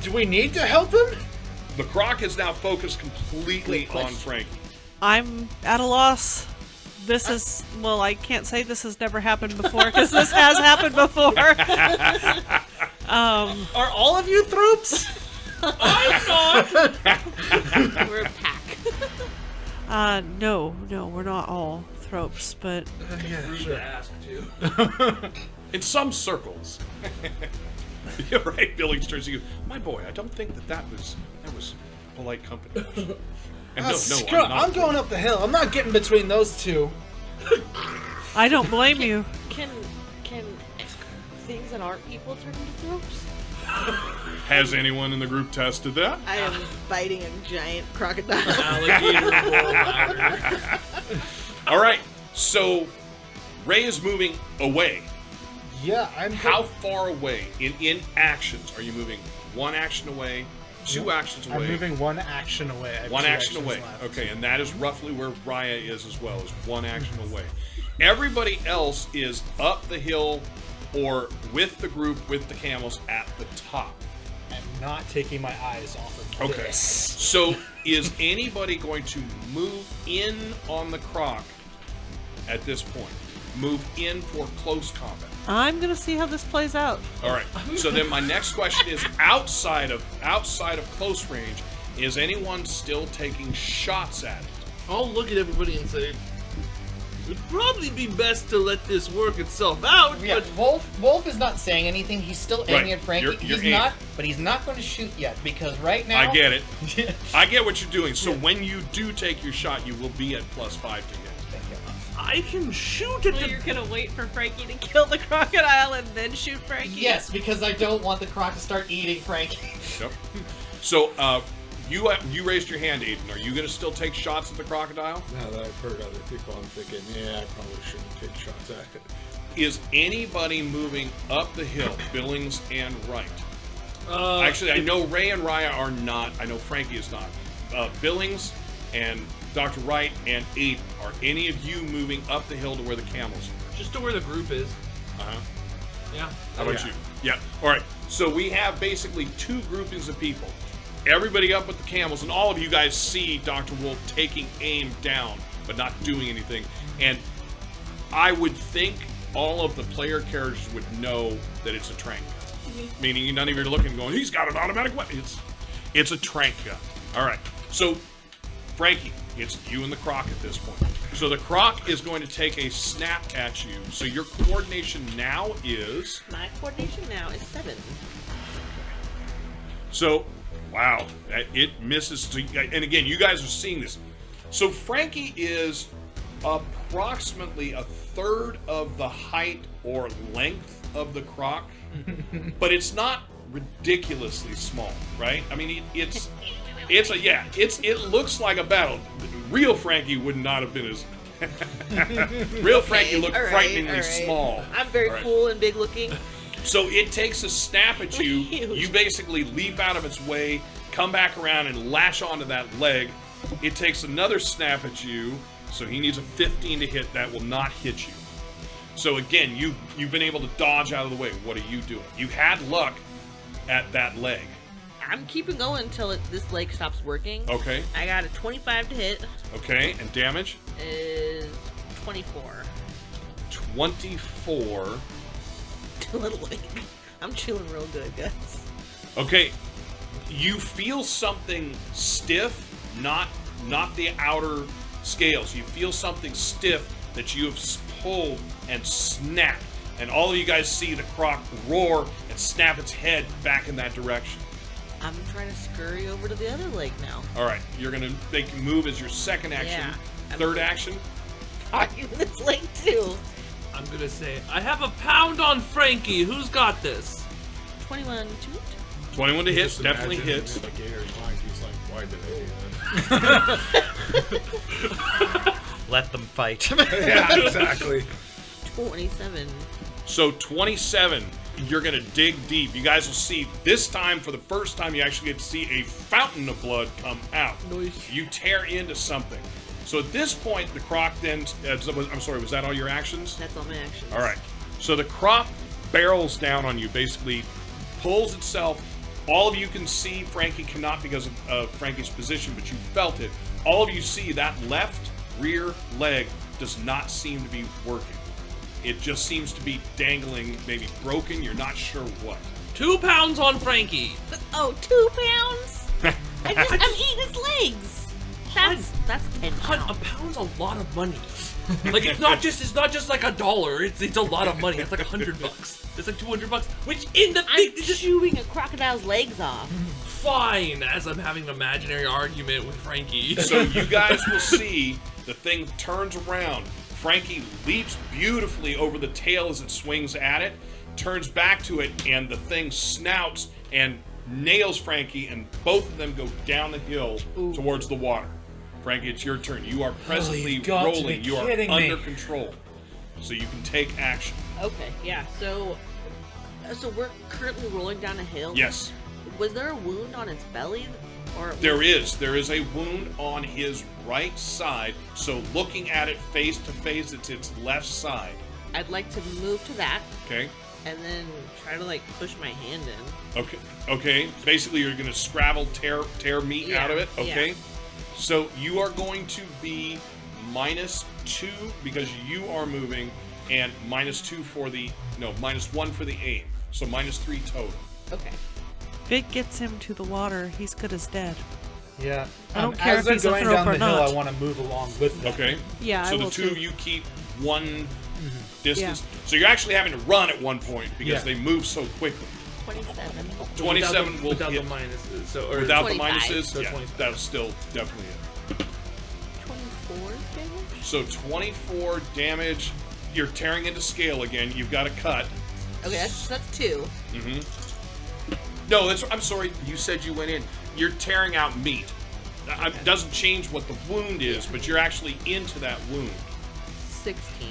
Do we need to help him? The Croc is now focused completely on Frankie. I'm at a loss. This is, well, I can't say this has never happened before because this has happened before. Are all of you Throops? We're a pack. No, we're not all Thropes, but Ask too. In some circles. You're right, Billings turns to you. My boy, I don't think that was polite company. And Screw it, I'm going up the hill. I'm not getting between those two. I don't blame you. Can things that aren't people turn into thropes? Has anyone in the group tested that? I am fighting a giant crocodile. Alligator roll louder. All right, so Ray is moving away. Yeah, I'm. How far away in actions are you moving? One action away, 2 actions away. I'm moving 1 action away. I have One 2 action actions away. left. Okay, and that is roughly where Raya is as well, is 1 action away. Everybody else is up the hill or with the group, with the camels at the top. I'm not taking my eyes off of Okay. this. So is anybody going to move in on the Croc at this point? Move in for close combat. I'm gonna see how this plays out. All right. So then my next question is outside of close range, is anyone still taking shots at it? I'll look at everybody and say, it'd probably be best to let this work itself out. Yeah, But Wolf is not saying anything. He's still aiming Right. at Frankie. You're he's aiming. not, but he's not going to shoot yet because right now. I get it. I get what you're doing. So when you do take your shot, you will be at +5 to hit. Thank you. I can shoot at So the. you're gonna wait for Frankie to kill the crocodile and then shoot Frankie? Yes, because I don't want the croc to start eating Frankie. Yep. So, you raised your hand, Aiden. Are you going to still take shots at the crocodile? Now that I've heard other people, I'm thinking, yeah, I probably shouldn't take shots at it. Is anybody moving up the hill, Billings and Wright? Uh, Actually, I know Ray and Raya are not. I know Frankie is not. Billings and Dr. Wright and Aiden, are any of you moving up the hill to where the camels are? Just to where the group is. Uh-huh. Yeah. How about you? Yeah. All right. So we have basically two groupings of people. Everybody up with the camels, and all of you guys see Dr. Wolf taking aim down, but not doing anything. And I would think all of the player characters would know that it's a trank gun. Meaning none of you are looking and going, he's got an automatic weapon. It's a trank gun. All right. So, Frankie, it's you and the croc at this point. So the croc is going to take a snap at you. So your coordination now is... My coordination now is 7. So, wow, it misses. And again, you guys are seeing this. So Frankie is approximately a third of the height or length of the croc, but it's not ridiculously small, right? I mean, it looks like a battle. Real Frankie would not have been as. Real Frankie looked all right, frighteningly all right. small. I'm very All right. cool and big looking. So it takes a snap at you. Huge. You basically leap out of its way, come back around, and lash onto that leg. It takes another snap at you. So he needs a 15 to hit. That will not hit you. So again, you've been able to dodge out of the way. What are you doing? You had luck at that leg. I'm keeping going until this leg stops working. Okay. I got a 25 to hit. Okay, and damage? Is 24. 24. Little leg. I'm chewing real good, guys. Okay, you feel something stiff, not the outer scales. You feel something stiff that you have pulled and snapped. And all of you guys see the croc roar and snap its head back in that direction. I'm trying to scurry over to the other leg now. All right, you're going to make a move as your second action. Yeah. Third action? Got you this leg too. I'm gonna say, I have a pound on Frankie. Who's got this? 21 to hit. 21 to hit, Just definitely imagine hits. in the gator's mind, he's like, why did I do that? Let them fight. Yeah, exactly. 27. So 27, you're going to dig deep. You guys will see this time, for the first time, you actually get to see a fountain of blood come out. Nice. You tear into something. So at this point, the croc then... I'm sorry, was that all your actions? That's all my actions. All right. So the croc barrels down on you, basically pulls itself. All of you can see Frankie cannot because of Frankie's position, but you felt it. All of you see that left rear leg does not seem to be working. It just seems to be dangling, maybe broken. You're not sure what. 2 pounds on Frankie. Oh, 2 pounds? I'm eating his legs. That's 10 Hun, pounds. a pound's a lot of money. Like it's not just like $1. It's a lot of money. It's like $100. It's like $200. Which in the I'm thing, just chewing a crocodile's legs off. fine as I'm having an imaginary argument with Frankie. So you guys will see the thing turns around. Frankie leaps beautifully over the tail as it swings at it, turns back to it, and the thing snouts and nails Frankie, and both of them go down the hill towards the water. Frankie, it's your turn. You are presently you've got to be rolling. You are kidding me. under control. So you can take action. Okay, yeah. So we're currently rolling down a hill. Yes. Was there a wound on its belly, or There is a wound on his right side, so looking at it face to face, it's its left side. I'd like to move to that Okay? and then try to like push my hand in. Okay. Basically, you're going to scrabble, tear meat Yeah, out of it. Okay? yeah. So you are going to be -2 because you are moving, and -2 for the... No, -1 for the aim. So -3 total. Okay. If it gets him to the water, he's good as dead. Yeah. I don't care as if they're he's a going throat down or the hill, not. I want to move along with them. Okay? Yeah, So I the will two too. of you keep one distance. So you're actually having to run at one point because Yeah. they move so quickly. 27. 27 will without hit. the minuses. So Without the 25. minuses, So yeah, 25. that'll still definitely hit. 24 damage? So 24 damage. You're tearing into scale again. You've got a cut. Okay, that's 2. No, I'm sorry. You said you went in. You're tearing out meat. It doesn't change what the wound is, but you're actually into that wound. 16.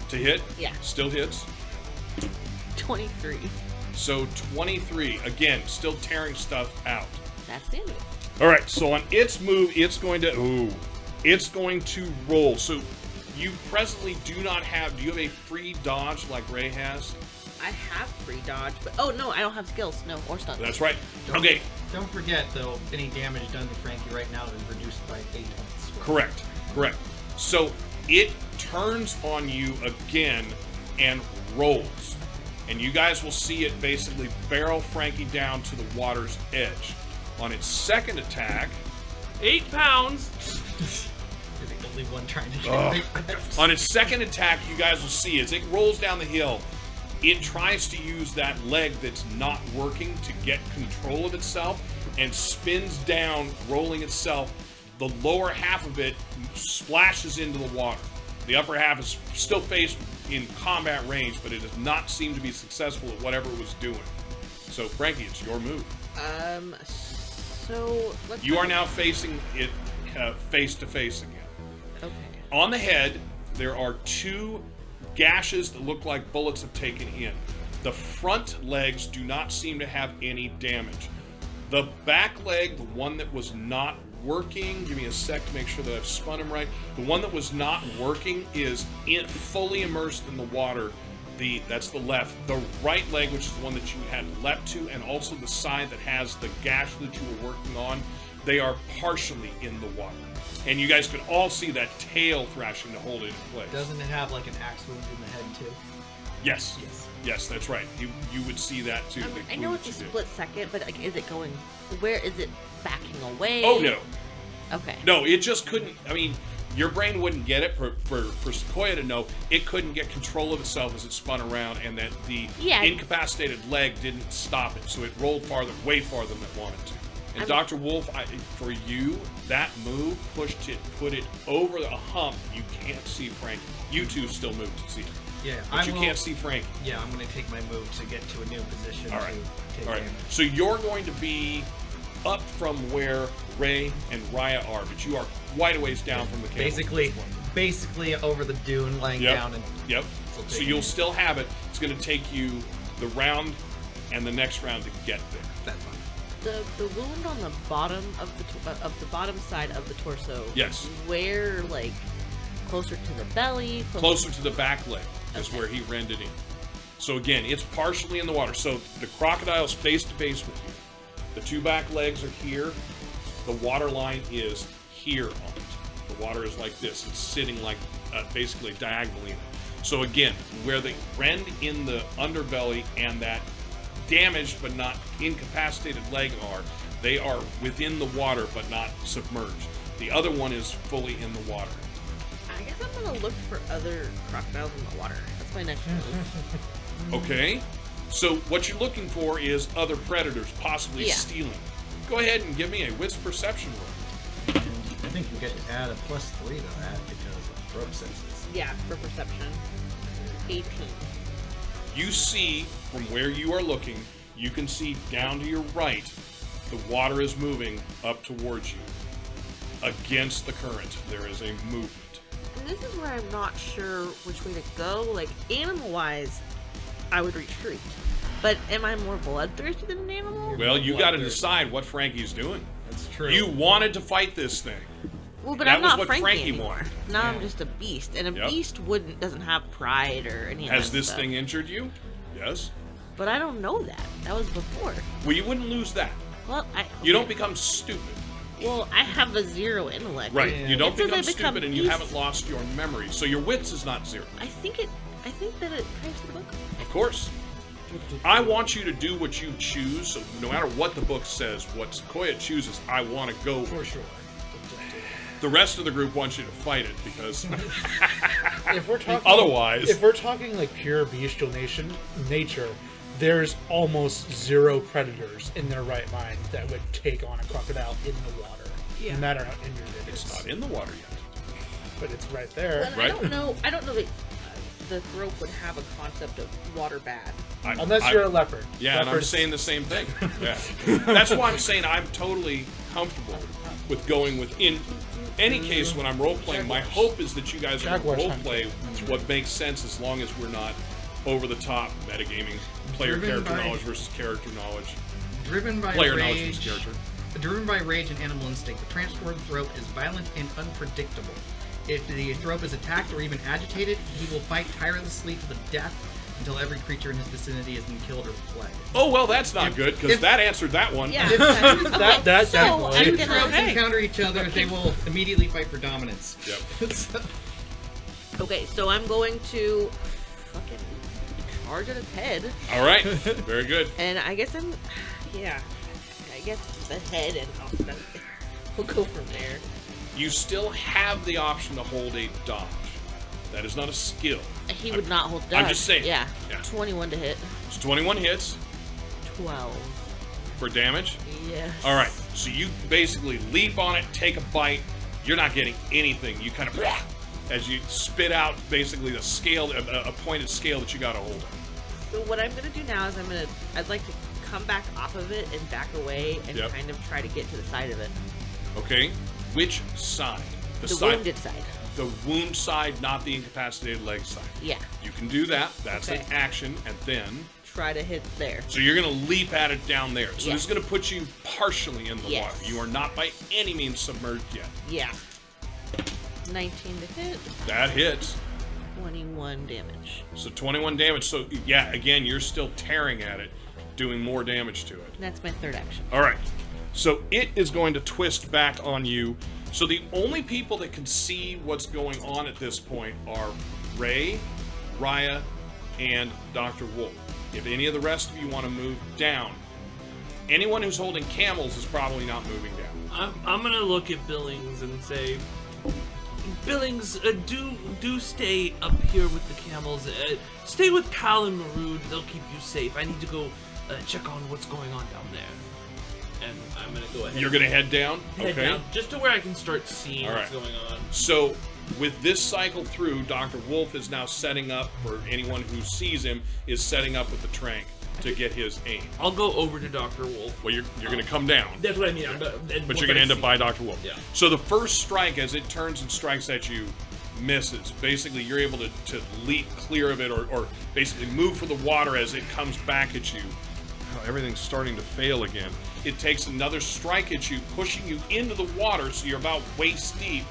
To hit? Yeah. Still hits. 23. So 23. Again, still tearing stuff out. That's the end of it. All right. So on its move, it's going to roll. So you presently do not have. Do you have a free dodge like Ray has? I have free dodge, but oh no, I don't have skills. No, or stunts. That's right. Don't- Okay. Don't forget, though, any damage done to Frankie right now is reduced by 8 points. Correct. So it turns on you again and rolls. And you guys will see it basically barrel Frankie down to the water's edge. On its second attack, 8 pounds. You're the only one trying to get on its second attack, you guys will see as it rolls down the hill, it tries to use that leg that's not working to get control of itself and spins down, rolling itself. The lower half of it splashes into the water. The upper half is still faced in combat range, but it does not seem to be successful at whatever it was doing. So, Frankie, it's your move. So let's. You are now facing it face to face again. Okay. On the head, there are 2 gashes that look like bullets have taken in. The front legs do not seem to have any damage. The back leg, the one that was not working, give me a sec to make sure that I've spun him right. The one that was not working is fully immersed in the water. That's the left. The right leg, which is the one that you had leapt to, and also the side that has the gash that you were working on, they are partially in the water. And you guys can all see that tail thrashing to hold it in place. Doesn't it have like an axe wound in the head, too? Yes. Yes, that's right. You would see that too. I know it's a split second, but like, is it going? Where is it backing away? Oh no. Okay. No, it just couldn't. I mean, your brain wouldn't get it for Sequoia to know it couldn't get control of itself as it spun around, and that the incapacitated leg didn't stop it, so it rolled way farther than it wanted to. And Dr. Wolf, for you, that move put it over a hump. You can't see Frankie. You two still move to see it. Yeah, But you can't see Frankie. Yeah, I'm going to take my move to get to a new position. All right. To take All right. damage. So you're going to be up from where Ray and Raya are, but you are quite a ways down from the camel. Basically over the dune, laying down. And Yep. So you'll still have it. It's going to take you the round and the next round to get there. That's fine. The wound on the bottom of the bottom side of the torso. Yes. Where, like, closer to the belly? Closer to the back leg is where he rend it in. So again, it's partially in the water. So the crocodile's face to face with you. The 2 back legs are here. The water line is here on it. The water is like this. It's sitting like basically diagonally in it. So again, where the rend in the underbelly and that damaged but not incapacitated leg are, they are within the water but not submerged. The other one is fully in the water. I guess I'm gonna look for other crocodiles in the water. That's my next move. Okay, so what you're looking for is other predators possibly stealing. Go ahead and give me a wits perception roll. And I think you get to add a +3 to that because of rope senses. Yeah, for perception. 18. You see from where you are looking, you can see down to your right, the water is moving up towards you. Against the current, there is a movement. And this is where I'm not sure which way to go. Like, animal-wise, I would retreat. But am I more bloodthirsty than an animal? Well, you got to decide what Frankie's doing. That's true. You wanted to fight this thing. Well, but That I'm was not what Frankie Frankie anymore. wanted. Now I'm just a beast, and a Yep. beast doesn't have pride or any of that Has this stuff. thing injured you? Yes. But I don't know that. That was before. Well, you wouldn't lose that. Well, You don't become stupid. Well, I have a 0 intellect. Right. You don't It says I become become stupid and you beast. haven't lost your memory. So your wits is not 0. I think that it types the book. Of course. I want you to do what you choose. So no matter what the book says, what Sequoia chooses, I want to go For with. sure. The rest of the group wants you to fight it because If we're talking, Otherwise- if we're talking like pure bestial nature, there's almost 0 predators in their right mind that would take on a crocodile in the water, no matter how injured it is. it's not in the water yet. but it's right there. Well, Right. I don't know that the rope would have a concept of water bad. Unless you're a leopard. Yeah, and I'm Leopards- saying the same thing. Yeah. That's why I'm saying I'm totally comfortable with going with. In any case, when I'm role playing, my hope is that you guys are going Jaguars to role hunt. play what makes sense, as long as we're not over the top metagaming, player Driven character by- knowledge versus character knowledge, Driven by player knowledge rage, versus character. driven by rage and animal instinct, the transformed Thrope is violent and unpredictable. If the Thrope is attacked or even agitated, he will fight tirelessly to the death until every creature in his vicinity has been killed or fled. Oh well, that's not good because if- that answered that one. Yeah. That So, definitely. I'm If gonna- Thropes okay. encounter each other, they will immediately fight for dominance. Yep. Okay, so I'm going to fucking charge at its head, All right. Very good. and I guess I guess the head, and we'll go from there. You still have the option to hold a dodge. That is not a skill. He would not hold dodge. I'm just saying. Yeah. Yeah. 21 to hit. It's 21 hits 12. for damage. Yes. All right. So you basically leap on it, take a bite. You're not getting anything. You kind of as you spit out basically the scale, a pointed scale that you got to hold on. So what I'm gonna do now is I'd like to come back off of it and back away and Yep. kind of try to get to the side of it. Okay. Which side? The side, wounded side. The wound side, not the incapacitated leg side. Yeah. You can do that. That's an Okay. action, and then. Try to hit there. So you're going to leap at it down there. So this Yes. is going to put you partially in the Yes. water. You are not by any means submerged yet. Yeah. 19 to hit. That hits. 21 damage. So 21 damage. So yeah, again, you're still tearing at it, doing more damage to it. And that's my third action. All right. So it is going to twist back on you. So the only people that can see what's going on at this point are Ray, Raya, and Dr. Wolf. If any of the rest of you want to move down, anyone who's holding camels is probably not moving down. I'm gonna look at Billings and say, Billings, do stay up here with the camels. Stay with Cal and Maroon. They'll keep you safe. I need to go check on what's going on down there. And I'm gonna go ahead. You're going to head down? head Okay. down just to where I can start seeing All what's right. going on. So, with this cycle through, Dr. Wolf is now setting up, for anyone who sees him, is setting up with the trank to get his aim. I'll go over to Dr. Wolf. Well, you're going to come down, That's what I mean. but you're going to end up by Dr. Wolf. Yeah. So the first strike, as it turns and strikes at you, misses. Basically, you're able to leap clear of it, or basically move for the water as it comes back at you. Oh, everything's starting to fail again. It takes another strike at you, pushing you into the water, so you're about waist deep,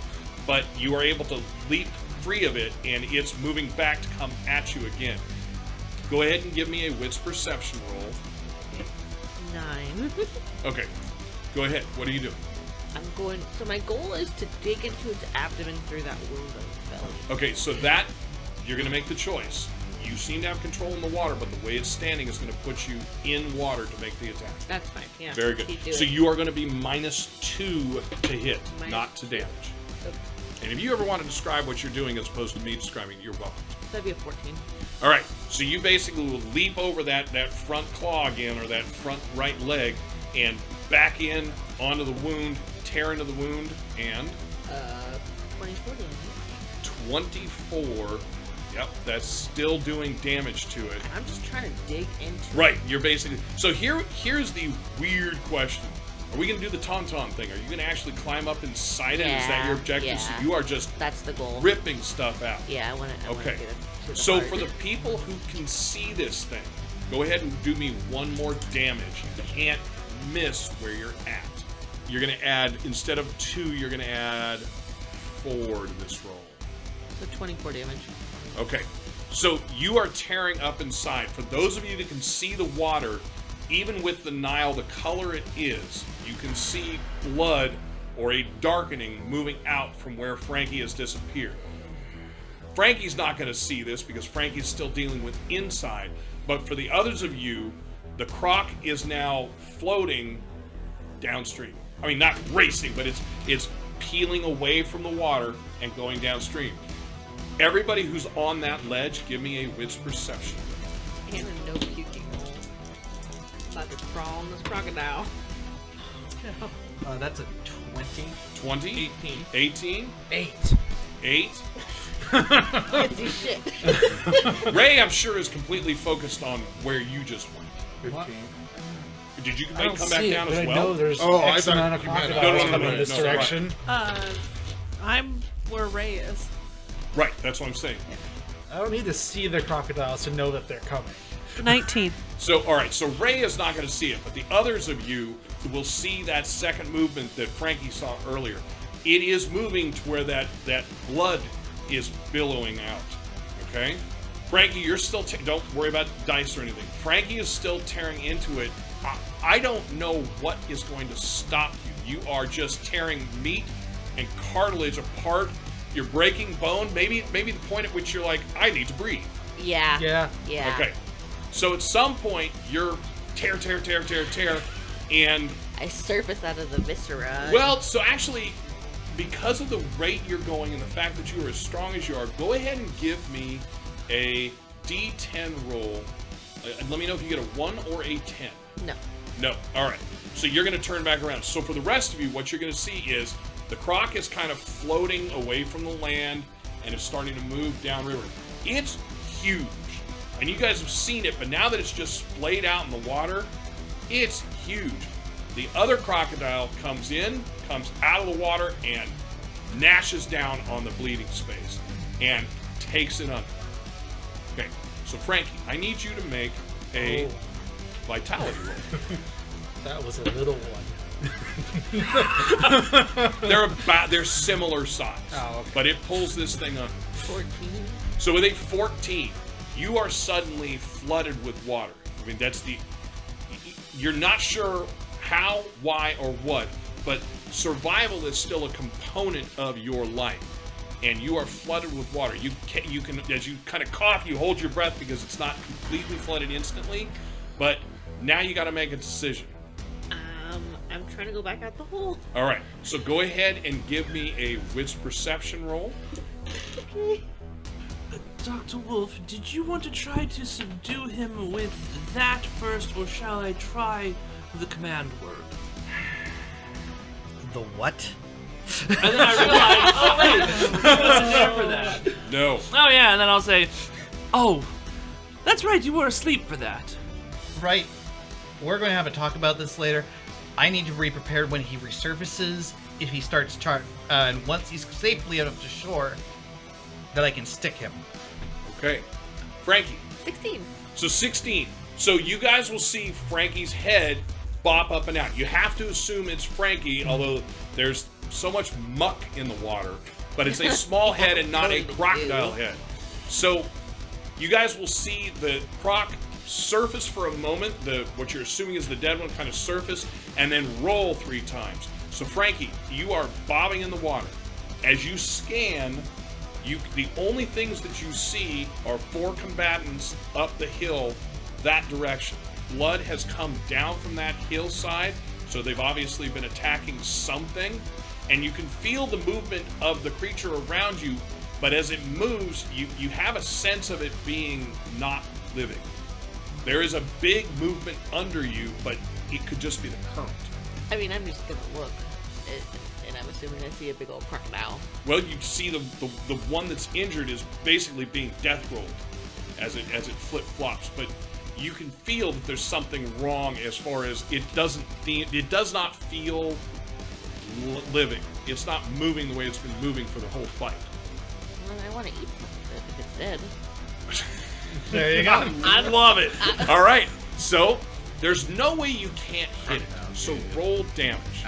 but you are able to leap free of it, and it's moving back to come at you again. Go ahead and give me a wits perception roll. 9. Okay, go ahead. What are you doing? I'm going. So my goal is to dig into its abdomen through that wound on its belly. Okay, so that, you're going to make the choice. You seem to have control in the water, but the way it's standing is going to put you in water to make the attack. That's fine. Yeah. Very good. Keep doing So it. you are going to be -2 to hit, Minus- not to damage. And if you ever want to describe what you're doing as opposed to me describing it, you're welcome. That'd be a 14. All right, so you basically will leap over that front claw again, or that front right leg, and back in onto the wound, tear into the wound, and 24 damage. 24. Yep, that's still doing damage to it. I'm just trying to dig into Right, you're basically... So here's the weird question. Are we going to do the tauntaun thing? Are you going to actually climb up inside it? Is that your Yeah, objective? So yeah. you are just That's the goal. ripping stuff out. Yeah, I want to. Okay. Get it to the So heart. for the people who can see this thing, go ahead and do me one more damage. You can't miss where you're at. You're going to add, instead of 2, you're going to add 4 to this roll. So 24 damage. Okay, so you are tearing up inside. For those of you that can see the water, even with the Nile, the color it is, you can see blood or a darkening moving out from where Frankie has disappeared. Frankie's not going to see this because Frankie's still dealing with inside, but for the others of you, the croc is now floating downstream. I mean, not racing, but it's peeling away from the water and going downstream. Everybody who's on that ledge, give me a wits perception. And a no puking roll. About to crawl on this crocodile. That's a 20. 20? 18. 18? 8. 8. Can't see shit. Ray, I'm sure, is completely focused on where you just went. 15. Did you I don't come back see down it, but as I know well? there's Oh, I X thought amount of you meant- crocodiles No, coming no, in this no, right. direction. I'm where Ray is. Right, that's what I'm saying. I don't need to see the crocodiles to know that they're coming. 19. So, all right, so Ray is not going to see it, but the others of you will see that second movement that Frankie saw earlier. It is moving to where that blood is billowing out, okay? Frankie, you're still, don't worry about dice or anything. Frankie is still tearing into it. I don't know what is going to stop you. You are just tearing meat and cartilage apart. You're breaking bone. Maybe the point at which you're like, I need to breathe. Yeah. Yeah. Yeah. Okay. So at some point, you're tear, and I surface out of the viscera. well, so actually, because of the rate you're going and the fact that you are as strong as you are, go ahead and give me a D10 roll. Let me know if you get a 1 or a 10. No. No. All right. So you're going to turn back around. So for the rest of you, what you're going to see is the croc is kind of floating away from the land and is starting to move downriver. It's huge. And you guys have seen it, but now that it's just splayed out in the water, it's huge. The other crocodile comes out of the water, and gnashes down on the bleeding space and takes it under. Okay, so Frankie, I need you to make a vitality roll. That was a little one. They're similar size, okay. but it pulls this thing under. 14. So with a 14, you are suddenly flooded with water. I mean, you're not sure how, why, or what, but survival is still a component of your life. And you are flooded with water. You can, as you kind of cough, you hold your breath because it's not completely flooded instantly, but now you got to make a decision. I'm trying to go back out the hole. All right, so go ahead and give me a wits perception roll. Okay. Dr. Wolf, did you want to try to subdue him with that first, or shall I try the command word? The what? And then I realized, oh wait, he wasn't there for that. No. Oh yeah, and then I'll say, oh, that's right, you were asleep for that. Right. We're going to have a talk about this later. I need to be prepared when he resurfaces, if he starts and once he's safely out to shore, that I can stick him. Okay. Frankie. 16. So 16. So you guys will see Frankie's head bop up and out. You have to assume it's Frankie, although there's so much muck in the water, but it's a small head and not a crocodile head. So you guys will see the croc surface for a moment, what you're assuming is the dead one kind of surface, and then roll 3 times. So Frankie, you are bobbing in the water. As you scan, the only things that you see are 4 combatants up the hill that direction. Blood has come down from that hillside, so they've obviously been attacking something, and you can feel the movement of the creature around you, but as it moves, you have a sense of it being not living. There is a big movement under you, but it could just be the current. I mean, I'm just gonna look, and I'm assuming I see a big old crocodile. Well, you see the one that's injured is basically being death rolled as it flip flops, but you can feel that there's something wrong as far as it does not feel living. It's not moving the way it's been moving for the whole fight. Well, I want to eat some of it if it's dead. There you go. I love it. All right, so there's no way you can't hit it. So roll damage.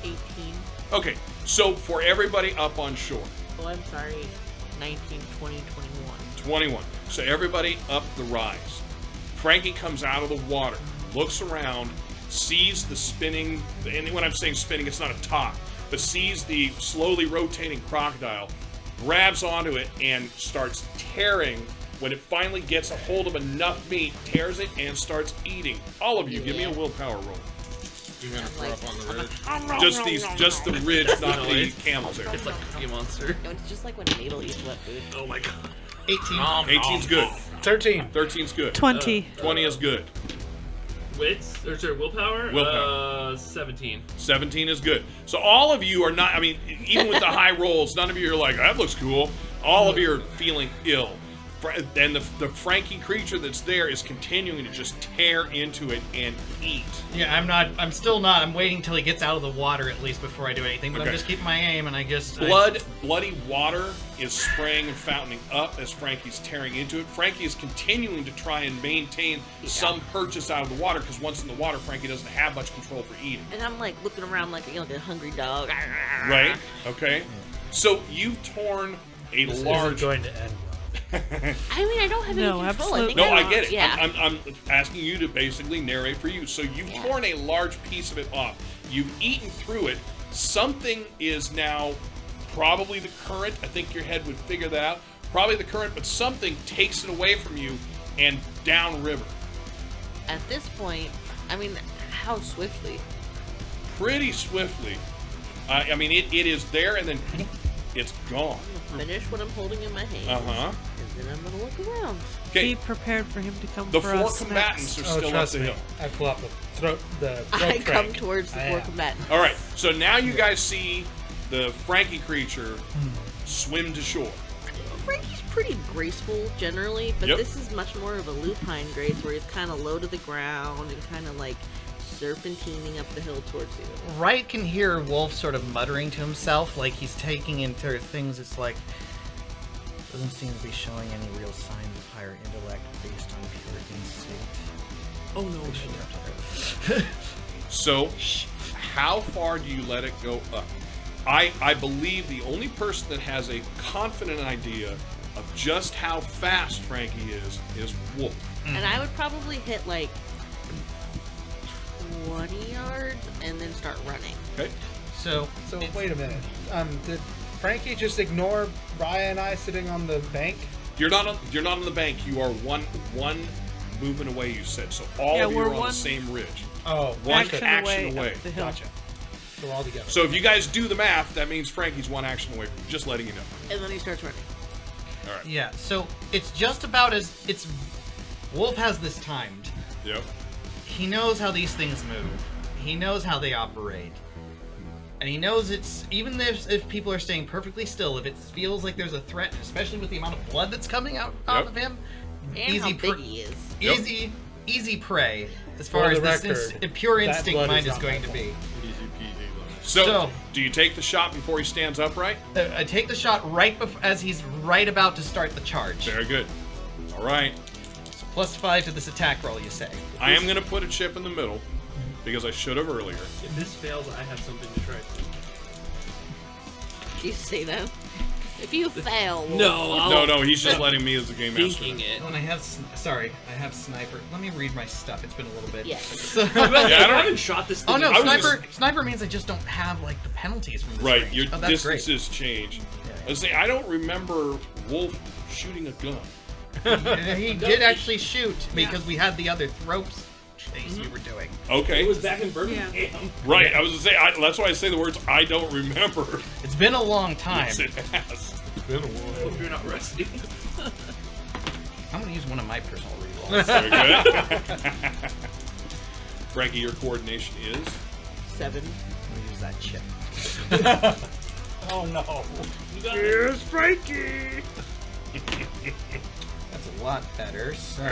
18. Okay, so for everybody up on shore, Oh, I'm sorry. 19, 20, 21. 21. So everybody up the rise. Frankie comes out of the water, looks around, sees the spinning, and when I'm saying spinning, it's not a top, but sees the slowly rotating crocodile, grabs onto it, and starts tearing. When it finally gets a hold of enough meat, tears it and starts eating. All of you, give me a willpower roll. You're gonna throw up on the ridge. Just the ridge, not the camels there. It's like Cookie Monster. No, it's just like when Mabel eats wet food. Oh my god. 18. 18's good. 13. 13's good. 20. 20 is good. Wits, or sorry, willpower? Willpower. 17. 17 is good. So all of you are not, I mean, even with the high rolls, none of you are like, that looks cool. All of you are feeling ill. And the Frankie creature that's there is continuing to just tear into it and eat. Yeah, I'm still not. I'm waiting till he gets out of the water at least before I do anything. But Okay. I'm just keeping my aim, and I just Bloody water is spraying and fountaining up as Frankie's tearing into it. Frankie is continuing to try and maintain some purchase out of the water, because once in the water, Frankie doesn't have much control for eating. And I'm like looking around like a hungry dog. Right? Okay. So you've torn a This large. isn't going to end. I mean, I don't have any No, control. absolutely I think No, I'm I get it. Yeah. I'm asking you to basically narrate for you. So you've torn a large piece of it off. You've eaten through it. Something is now probably the current. I think your head would figure that out. Probably the current, but something takes it away from you and downriver. At this point, I mean, how swiftly? Pretty swiftly. I mean, it is there and then it's gone. I'm gonna finish what I'm holding in my hand. Uh-huh. And then I'm gonna look around. Okay. Be prepared for him to come The for four us combatants next. are still up trust the me. hill. I pull out the throat I come crank. towards the I four am. combatants. All right. So now you guys see the Frankie creature swim to shore. Frankie's pretty graceful generally, but Yep. this is much more of a lupine grace where he's kind of low to the ground and kind of like serpentining up the hill towards you. Wright can hear Wolf sort of muttering to himself, like he's taking into things. It's like doesn't seem to be showing any real signs of higher intellect based on pure instinct. Oh no. So, how far do you let it go up? I believe the only person that has a confident idea of just how fast Frankie is Wolf. And I would probably hit like 20 yards and then start running. Okay. So So wait a minute. Did Frankie just ignore Raya and I sitting on the bank? You're not on the bank. You are one movement away. You said so. All Yeah, of you we're are on one the same ridge. Oh, One Action action away. up the hill. Gotcha. So we're all together. So if you guys do the math, that means Frankie's one action away from you. Just letting you know. And then he starts running. All right. yeah, so it's just about as it's. Wolf has this timed. Yep. He knows how these things move. He knows how they operate. And he knows it's even if people are staying perfectly still, if it feels like there's a threat, especially with the amount of blood that's coming out Yep. of him, And how easy big he is. Yep. easy prey as far For as the this record, pure that instinct blood mind is is not going my to be. Easy peasy. So, do you take the shot before he stands upright? I take the shot right as he's right about to start the charge. Very good. All right. So +5 to this attack roll, you say. I am going to put a chip in the middle because I should have earlier. If this fails, I have something to try. You say that? If you fail, Wolf, No, I'll No, he's just letting me as the game master. thinking it. Oh, and I have sniper. Let me read my stuff. It's been a little bit. Yes. So- Yeah, I I don't- haven't shot this thing. Oh no, I was sniper! just- Sniper means I just don't have like the penalties from this Right, range. your Oh, that's great. distances change. Yeah. I say I don't remember Wolf shooting a gun. He did actually shoot because we had the other thropes chase we were doing. Okay. It was back in Birmingham. Right, I was gonna say that's why I say the words I don't remember. It's been a long time. Yes, it has. Hope you're not rusty. I'm gonna use one of my personal rerolls. Very good. Frankie, your coordination is 7. I'm gonna use that chip. Oh no. You got it. Frankie. That's a lot better. So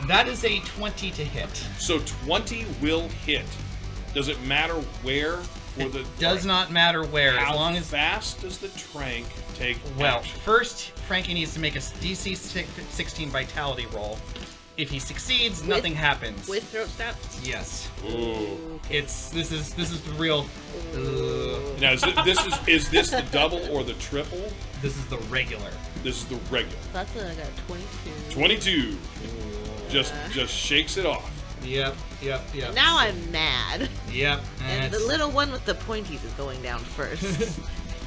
that is a 20 to hit. so 20 will hit. Does it matter where for the Does not matter where, How as long as. fast does the trank take Well, action? first Frankie needs to make a DC 16 Vitality roll. If he succeeds, nothing happens. With throat stabs? Yes, Ooh. it's this is the real. Now is this the double or the triple? This is the regular. This is the regular. That's I got a 22. 22. Just shakes it off. Yep. Now I'm mad. Yep. And the little one with the pointies is going down first.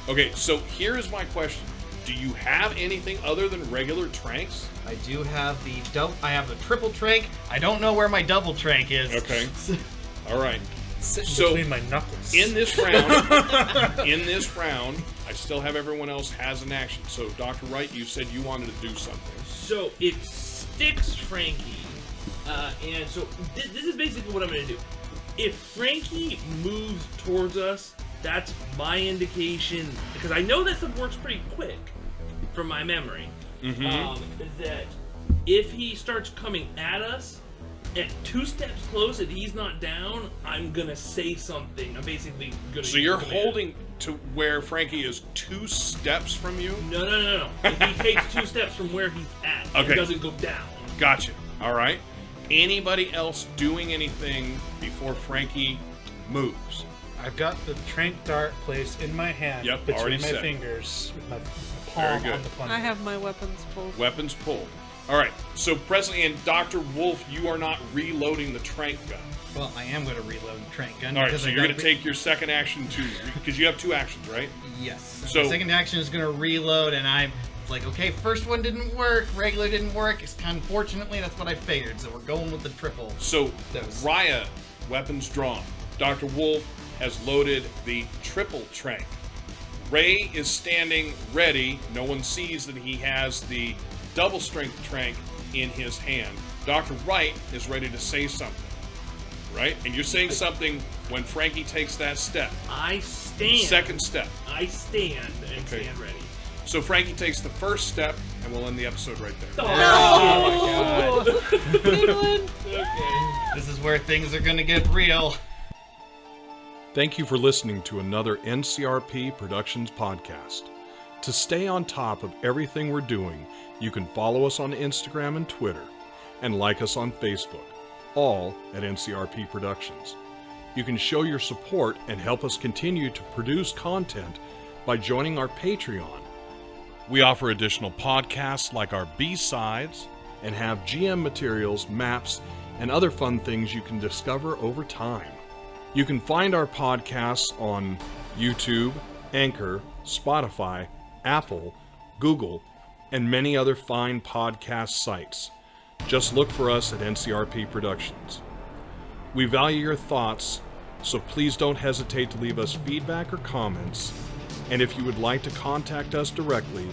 Okay, so here is my question. Do you have anything other than regular tranks? I do have I have the triple trank. I don't know where my double trank is. Okay. All right. sitting So, between my knuckles. In this round, I still have everyone else has an action. So, Dr. Wright, you said you wanted to do something. So it sticks Frankie, and so this is basically what I'm going to do. If Frankie moves towards us, that's my indication, because I know that stuff works pretty quick from my memory. That if he starts coming at us, at 2 steps close and he's not down, I'm gonna say something. I'm basically gonna. So you're holding to where Frankie is 2 steps from you? No. If he takes 2 steps from where he's at, Okay. it doesn't go down. Gotcha. All right. Anybody else doing anything before Frankie moves? I've got the trank dart placed in my hand Yep, between already my set. fingers with my Very palm good. on the plunger. I have my weapons pulled. Weapons pulled. All right. So presently, and Dr. Wolf, you are not reloading the trank gun. Well, I am going to reload the trank gun. All right. because So I you're got going to take your second action to, because you have 2 actions, right? Yes. So- the second action is going to reload, and I'm like, okay, first one didn't work, regular didn't work. It's unfortunately that's what I figured. So we're going with the triple. So Those. Raya, weapons drawn. Dr. Wolf has loaded the triple trank. Ray is standing ready. No one sees that he has the double strength trank in his hand. Dr. Wright is ready to say something. Right? And you're saying something when Frankie takes that step. I stand. Second step. I stand and Okay. stand ready. So Frankie takes the first step, and we'll end the episode right there. Oh, Good one. okay. This is where things are going to get real. Thank you for listening to another NCRP Productions podcast. To stay on top of everything we're doing, you can follow us on Instagram and Twitter, and like us on Facebook, all at NCRP Productions. You can show your support and help us continue to produce content by joining our Patreon. We offer additional podcasts like our B-sides and have GM materials, maps, and other fun things you can discover over time. You can find our podcasts on YouTube, Anchor, Spotify, Apple, Google, and many other fine podcast sites. Just look for us at NCRP Productions. We value your thoughts, so please don't hesitate to leave us feedback or comments. And if you would like to contact us directly,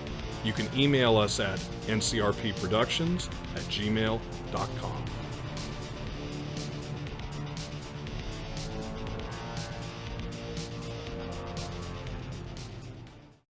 you can email us at ncrpproductions@gmail.com.